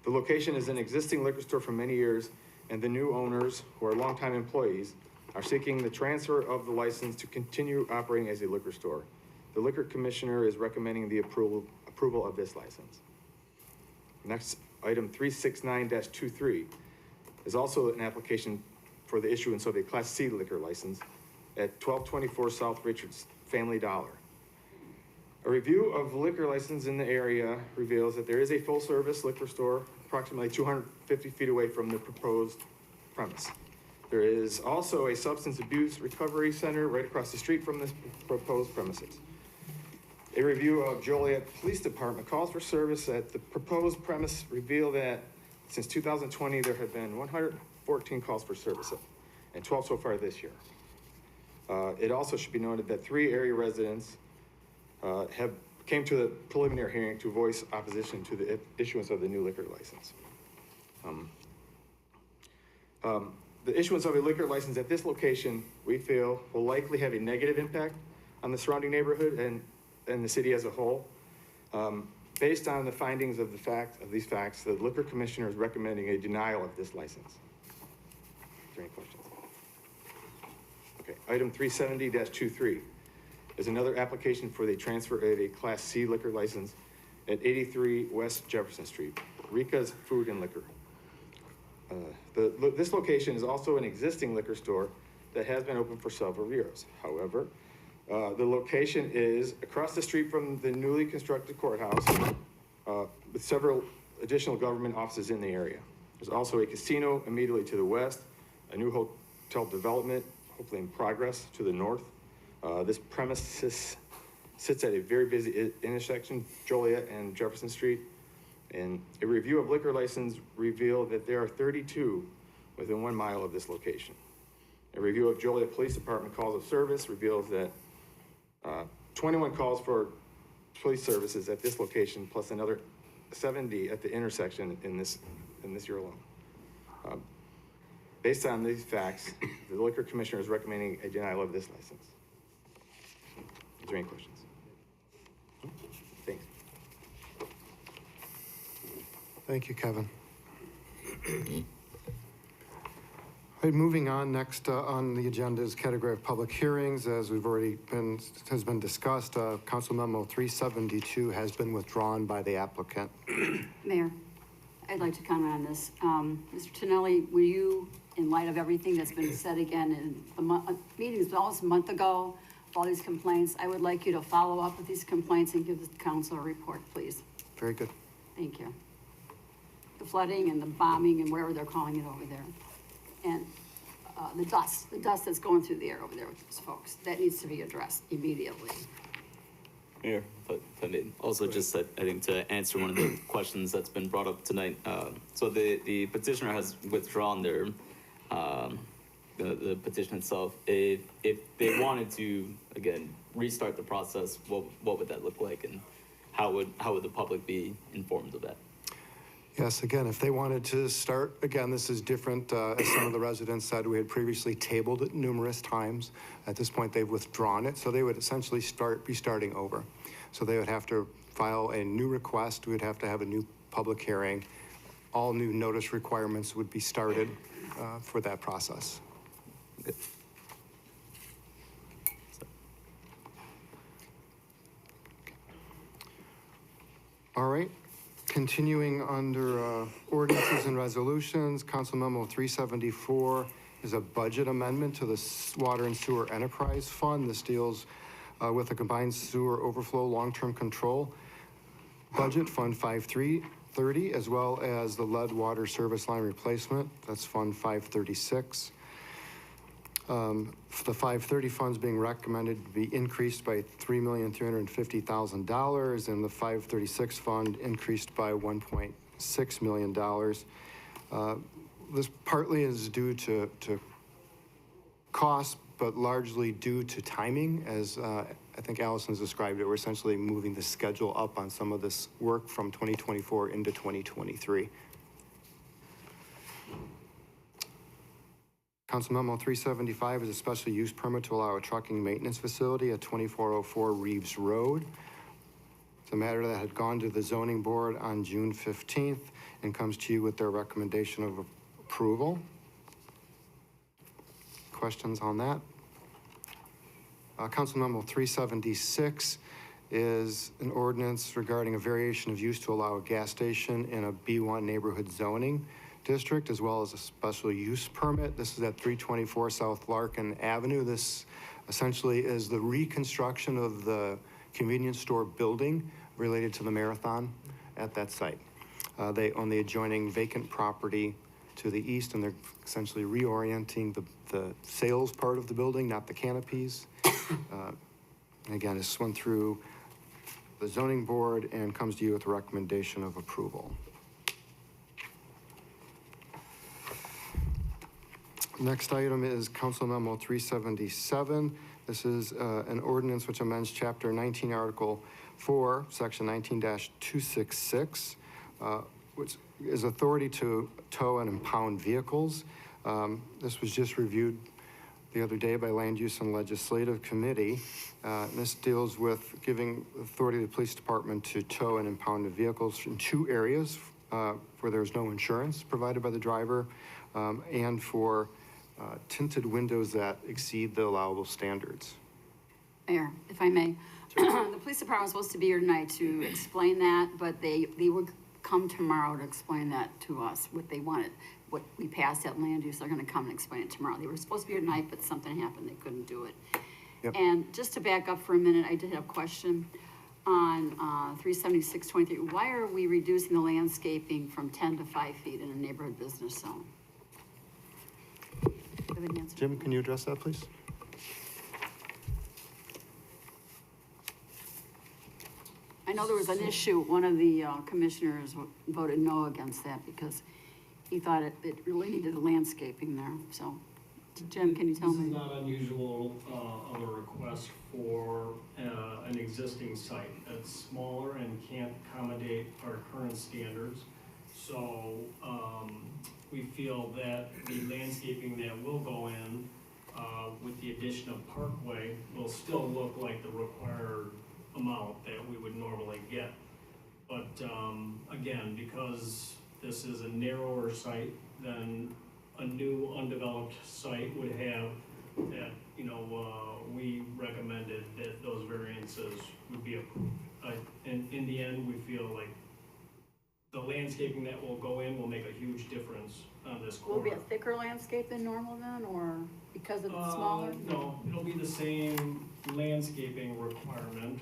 Speaker 20: The location is an existing liquor store for many years, and the new owners, who are longtime employees, are seeking the transfer of the license to continue operating as a liquor store. The Liquor Commissioner is recommending the approval of this license. Next, item 369-23 is also an application for the issuance of a Class C liquor license at 1224 South Richards Family Dollar. A review of liquor license in the area reveals that there is a full-service liquor store approximately 250 feet away from the proposed premise. There is also a substance abuse recovery center right across the street from this proposed premises. A review of Joliet Police Department calls for service at the proposed premise reveal that since 2020, there have been 114 calls for service and 12 so far this year. It also should be noted that 3 area residents came to the preliminary hearing to voice opposition to the issuance of the new liquor license. The issuance of a liquor license at this location, we feel, will likely have a negative impact on the surrounding neighborhood and the city as a whole. Based on the findings of these facts, the Liquor Commissioner is recommending a denial of this license. Is there any questions? Okay, item 370-23 is another application for the transfer of a Class C liquor license at 83 West Jefferson Street, Rika's Food and Liquor. This location is also an existing liquor store that has been open for several years. However, the location is across the street from the newly constructed courthouse with several additional government offices in the area. There's also a casino immediately to the west, a new hotel development, hopefully in progress, to the north. This premises sits at a very busy intersection, Joliet and Jefferson Street. And a review of liquor license revealed that there are 32 within 1 mile of this location. A review of Joliet Police Department calls of service reveals that 21 calls for police services at this location, plus another 70 at the intersection in this year alone. Based on these facts, the Liquor Commissioner is recommending a denial of this license. Is there any questions? Thanks.
Speaker 8: Thank you, Kevin. All right, moving on, next on the agenda is category of public hearings. As has been discussed, Council Memo 372 has been withdrawn by the applicant.
Speaker 6: Mayor, I'd like to comment on this. Mr. Tonelli, were you, in light of everything that's been said again in the meeting was almost a month ago, all these complaints, I would like you to follow up with these complaints and give the council a report, please.
Speaker 8: Very good.
Speaker 6: Thank you. The flooding and the bombing and whatever they're calling it over there. And the dust that's going through the air over there with those folks, that needs to be addressed immediately.
Speaker 12: Mayor, if I may, also just, I think, to answer one of the questions that's been brought up tonight. So the petitioner has withdrawn their, the petition itself. If they wanted to, again, restart the process, what would that look like, and how would the public be informed of that?
Speaker 8: Yes, again, if they wanted to start, again, this is different. As some of the residents said, we had previously tabled it numerous times. At this point, they've withdrawn it, so they would essentially be starting over. So they would have to file a new request. We would have to have a new public hearing. All new notice requirements would be started for that process.
Speaker 12: Okay.
Speaker 8: All right. Continuing under ordinances and resolutions, Council Memo 374 is a budget amendment to the Water and Sewer Enterprise Fund. This deals with a combined sewer overflow long-term control budget, Fund 5330, as well as the lead water service line replacement. That's Fund 536. The 530 funds being recommended to be increased by $3,350,000, and the 536 fund increased by $1.6 million. This partly is due to cost, but largely due to timing, as I think Allison's described it. We're essentially moving the schedule up on some of this work from 2024 into 2023. Council Memo 375 is a special use permit to allow a trucking maintenance facility at 2404 Reeves Road. It's a matter that had gone to the zoning board on June 15th and comes to you with their recommendation of approval. Questions on that? Council Memo 376 is an ordinance regarding a variation of use to allow a gas station in a B1 neighborhood zoning district, as well as a special use permit. This is at 324 South Larkin Avenue. This essentially is the reconstruction of the convenience store building related to the marathon at that site. They own the adjoining vacant property to the east, and they're essentially reorienting the sales part of the building, not the canopies. And again, this went through the zoning board and comes to you with a recommendation of approval. Next item is Council Memo 377. This is an ordinance which amends Chapter 19, Article 4, Section 19-266, which is authority to tow and impound vehicles. This was just reviewed the other day by Land Use and Legislative Committee. This deals with giving authority to the police department to tow and impound the vehicles in two areas where there's no insurance provided by the driver, and for tinted windows that exceed the allowable standards.
Speaker 6: Mayor, if I may, the police department was supposed to be here tonight to explain that, but they would come tomorrow to explain that to us, what they wanted, what we passed at land use. They're gonna come and explain it tomorrow. They were supposed to be here tonight, but something happened, they couldn't do it.
Speaker 8: Yep.
Speaker 6: And just to back up for a minute, I did have a question on 37623. Why are we reducing the landscaping from 10 to 5 feet in a neighborhood business zone? Do you have an answer?
Speaker 8: Jim, can you address that, please?
Speaker 6: I know there was an issue, one of the commissioners voted no against that because he thought it really needed landscaping there, so. Jim, can you tell me?
Speaker 21: This is not unusual of a request for an existing site that's smaller and can't accommodate our current standards. So we feel that the landscaping that will go in with the addition of Parkway will still look like the required amount that we would normally get. But again, because this is a narrower site than a new undeveloped site would have, that, you know, we recommended that those variances would be approved. And in the end, we feel like the landscaping that will go in will make a huge difference on this
Speaker 6: Will it
Speaker 21: corner.
Speaker 6: be a thicker landscape than normal then, or because it's smaller?
Speaker 21: No, it'll be the same landscaping requirement.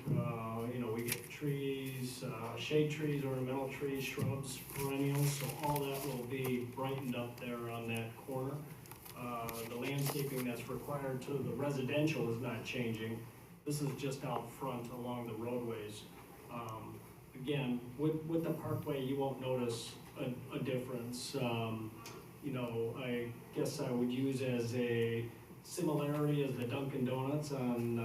Speaker 21: You know, we get trees, shade trees, ornamental trees, shrubs, perennials, so all that will be brightened up there on that corner. The landscaping that's required to the residential is not changing. This is just out front along the roadways. Again, with the parkway, you won't notice a difference. You know, I guess I would use as a similarity as the Dunkin' Donuts on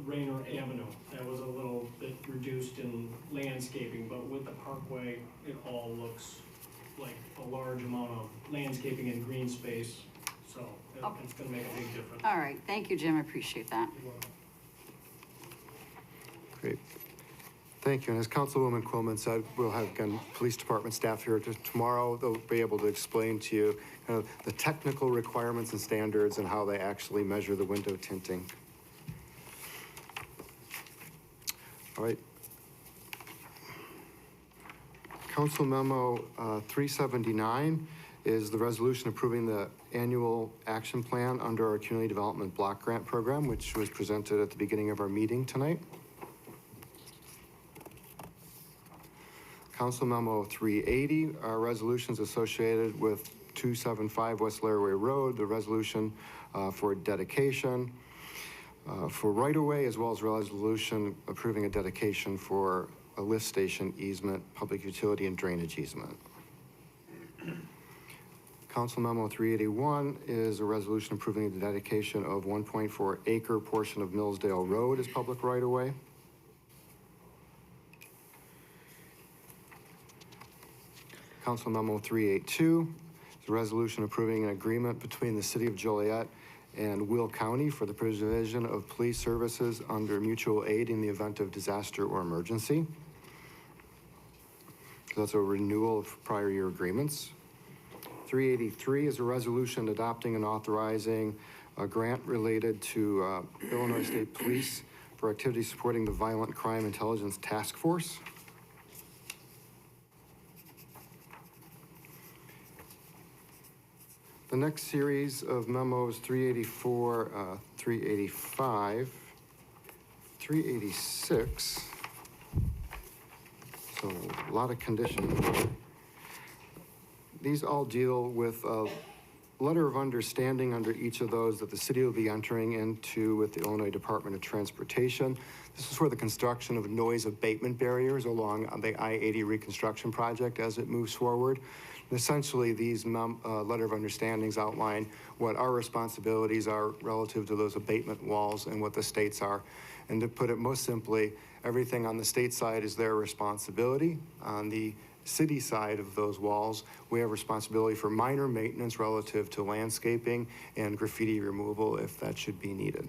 Speaker 21: Rayner Avenue. That was a little bit reduced in landscaping, but with the parkway, it all looks like a large amount of landscaping and green space. So it's gonna make a big difference.
Speaker 6: All right, thank you, Jim, I appreciate that.
Speaker 8: Great. Thank you. And as Councilwoman Quillman said, we'll have, again, police department staff here tomorrow. They'll be able to explain to you kind of the technical requirements and standards and how they actually measure the window tinting. All right. Council Memo 379 is the resolution approving the annual action plan under our Community Development Block Grant Program, which was presented at the beginning of our meeting tonight. Council Memo 380 are resolutions associated with 275 West Laraway Road, the resolution for dedication, for right-of-way, as well as resolution approving a dedication for a lift station easement, public utility and drainage easement. Council Memo 381 is a resolution approving the dedication of 1.4 acre portion of Millsdale Road as public right-of-way. Council Memo 382 is a resolution approving an agreement between the City of Joliet and Will County for the provision of police services under mutual aid in the event of disaster or emergency. So that's a renewal of prior year agreements. 383 is a resolution adopting and authorizing a grant related to Illinois State Police for activities supporting the Violent Crime Intelligence Task Force. The next series of memos, 384, 385, 386, so a lot of conditions. These all deal with a letter of understanding under each of those that the city will be entering into with the Illinois Department of Transportation. This is for the construction of noise abatement barriers along the I-80 reconstruction project as it moves forward. And essentially, these letter of understandings outline what our responsibilities are relative to those abatement walls and what the states are. And to put it most simply, everything on the state side is their responsibility. On the city side of those walls, we have responsibility for minor maintenance relative to landscaping and graffiti removal if that should be needed.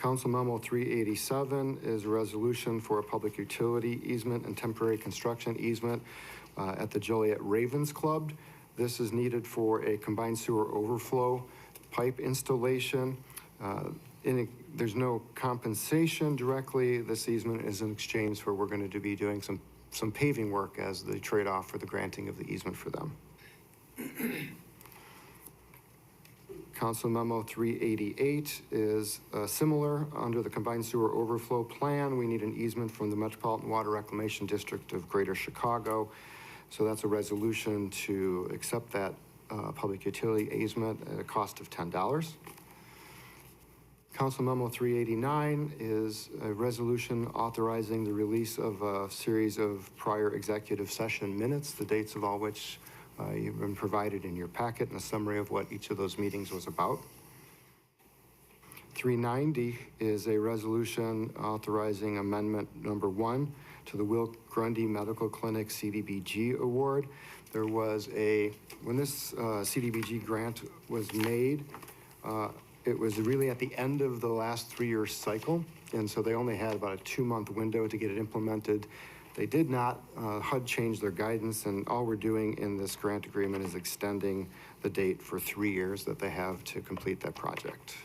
Speaker 8: Council Memo 387 is a resolution for a public utility easement and temporary construction easement at the Joliet Ravens Club. This is needed for a combined sewer overflow pipe installation. There's no compensation directly. This easement is in exchange for we're going to be doing some paving work as the trade-off for the granting of the easement for them. Council Memo 388 is similar. Under the combined sewer overflow plan, we need an easement from the Metropolitan Water Reclamation District of Greater Chicago. So that's a resolution to accept that public utility easement at a cost of $10. Council Memo 389 is a resolution authorizing the release of a series of prior executive session minutes, the dates of all which you've been provided in your packet, and a summary of what each of those meetings was about. 390 is a resolution authorizing amendment number 1 to the Will Grundy Medical Clinic CDBG award. There was when this CDBG grant was made, it was really at the end of the last 3-year cycle, and so they only had about a 2-month window to get it implemented They did not, HUD changed their guidance, and all we're doing in this grant agreement is extending the date for 3 years that they have to complete that project.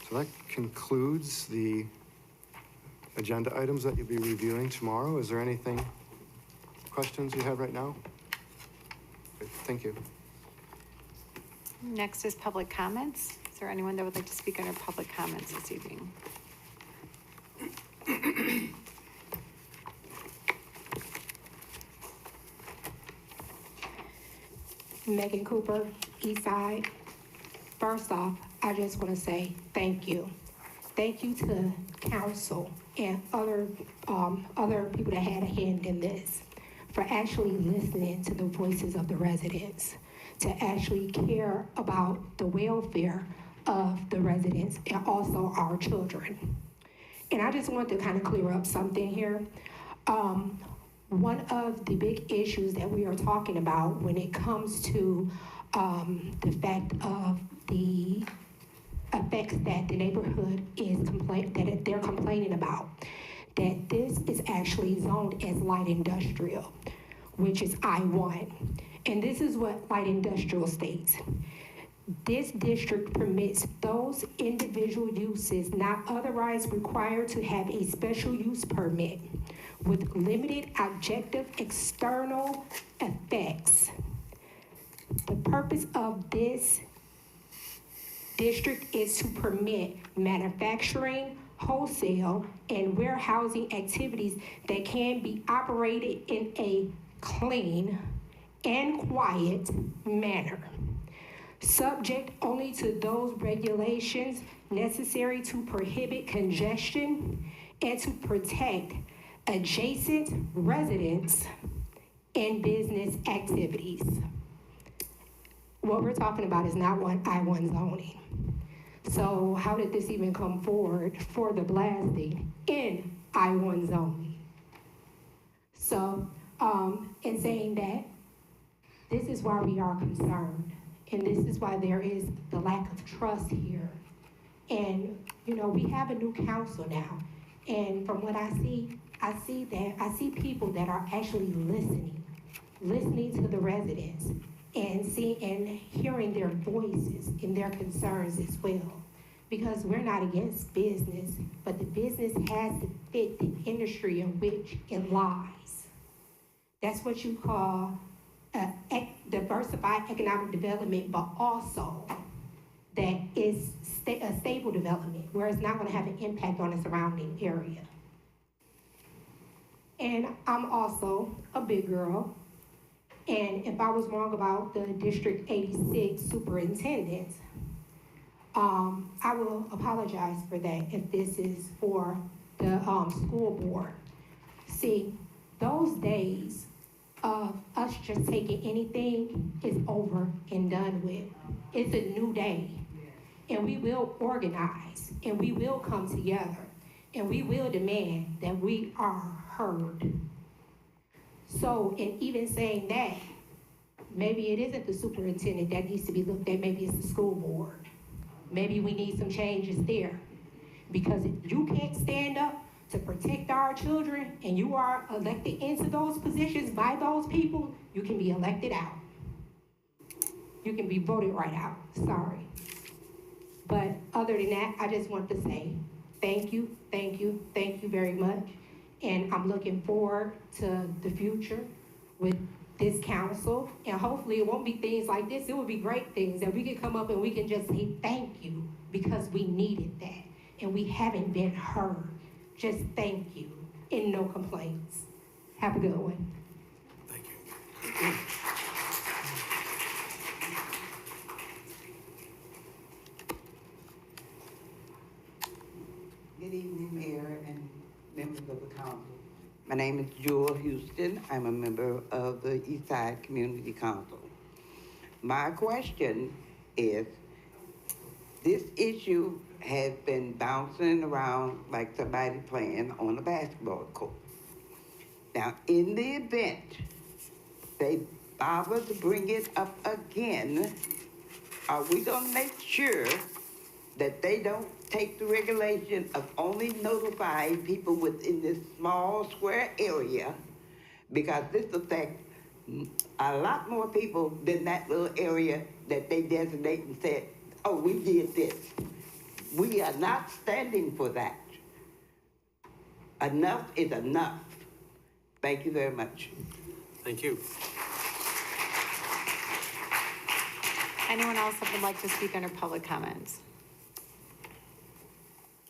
Speaker 8: So that concludes the agenda items that you'll be reviewing tomorrow. Is there anything, questions you have right now? Okay, thank you.
Speaker 3: Next is public comments. Is there anyone that would like to speak under public comments this evening?
Speaker 14: Megan Cooper, East Side. First off, I just want to say thank you. Thank you to council and other people that had a hand in this for actually listening to the voices of the residents, to actually care about the welfare of the residents and also our children. And I just want to kind of clear up something here. One of the big issues that we are talking about when it comes to the fact of the effects that the neighborhood is that they're complaining about, that this is actually zoned as light industrial, which is I-1. And this is what light industrial states. This district permits those individual uses not otherwise required to have a special use permit with limited objective external effects. The purpose of this district is to permit manufacturing, wholesale, and warehousing activities that can be operated in a clean and quiet manner, subject only to those regulations necessary to prohibit congestion and to protect adjacent residents and business activities. What we're talking about is not I-1 zoning. So how did this even come forward for the blasting in I-1 zoning? So, in saying that, this is why we are concerned, and this is why there is the lack of trust here. And, you know, we have a new council now, and from what I see people that are actually listening to the residents and hearing their voices and their concerns as well. Because we're not against business, but the business has to fit the industry in which it lies. That's what you call diversified economic development, but also that is a stable development where it's not gonna have an impact on the surrounding area. And I'm also a big girl. And if I was wrong about the District 86 superintendent, I will apologize for that if this is for the school board. See, those days of us just taking anything is over and done with. It's a new day. And we will organize, and we will come together, and we will demand that we are heard. So, in even saying that, maybe it isn't the superintendent that needs to be looked at, maybe it's the school board. Maybe we need some changes there. Because if you can't stand up to protect our children and you are elected into those positions by those people, you can be elected out. You can be voted right out, sorry. But other than that, I just want to say thank you very much. And I'm looking forward to the future with this council. And hopefully it won't be things like this. It will be great things that we can come up and we can just say thank you because we needed that. And we haven't been heard. Just thank you and no complaints. Have a good one.
Speaker 4: Thank you.
Speaker 7: Good evening, Mayor and members of the council. My name is Jewel Houston. I'm a member of the Eastside Community Council. My question is, this issue has been bouncing around like somebody playing on a basketball court. Now, in the event they bother to bring it up again, are we gonna make sure that they don't take the regulation of only notifying people within this small square area, because this affects a lot more people than that little area that they designate and said, oh, we did this. We are not standing for that. Enough is enough. Thank you very much.
Speaker 4: Thank you.
Speaker 3: Anyone else that would like to speak under public comments?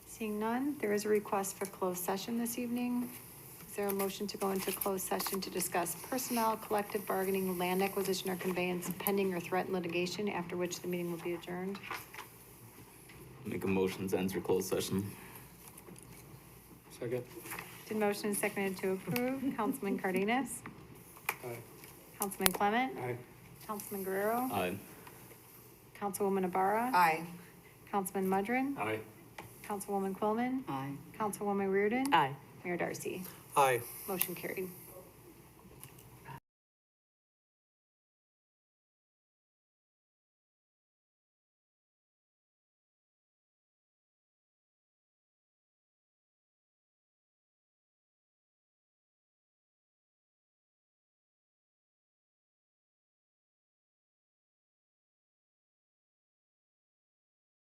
Speaker 3: Seeing none, there is a request for closed session this evening. Is there a motion to go into closed session to discuss personnel, collective bargaining, land acquisition or conveyance pending or threatened litigation, after which the meeting will be adjourned?
Speaker 12: Make a motion to enter closed session.
Speaker 20: Second.
Speaker 3: Did motion and seconded to approve. Councilman Cardenas?
Speaker 20: Aye.
Speaker 3: Councilman Clement?
Speaker 20: Aye.
Speaker 3: Councilman Guerrero?
Speaker 12: Aye.
Speaker 3: Councilwoman Ibarra?
Speaker 18: Aye.
Speaker 3: Councilman Mudrin?
Speaker 20: Aye.
Speaker 3: Councilwoman Quillman?
Speaker 6: Aye.
Speaker 3: Councilwoman Reardon?
Speaker 1: Aye.
Speaker 3: Mayor Darcy?
Speaker 4: Aye.
Speaker 3: Motion carried.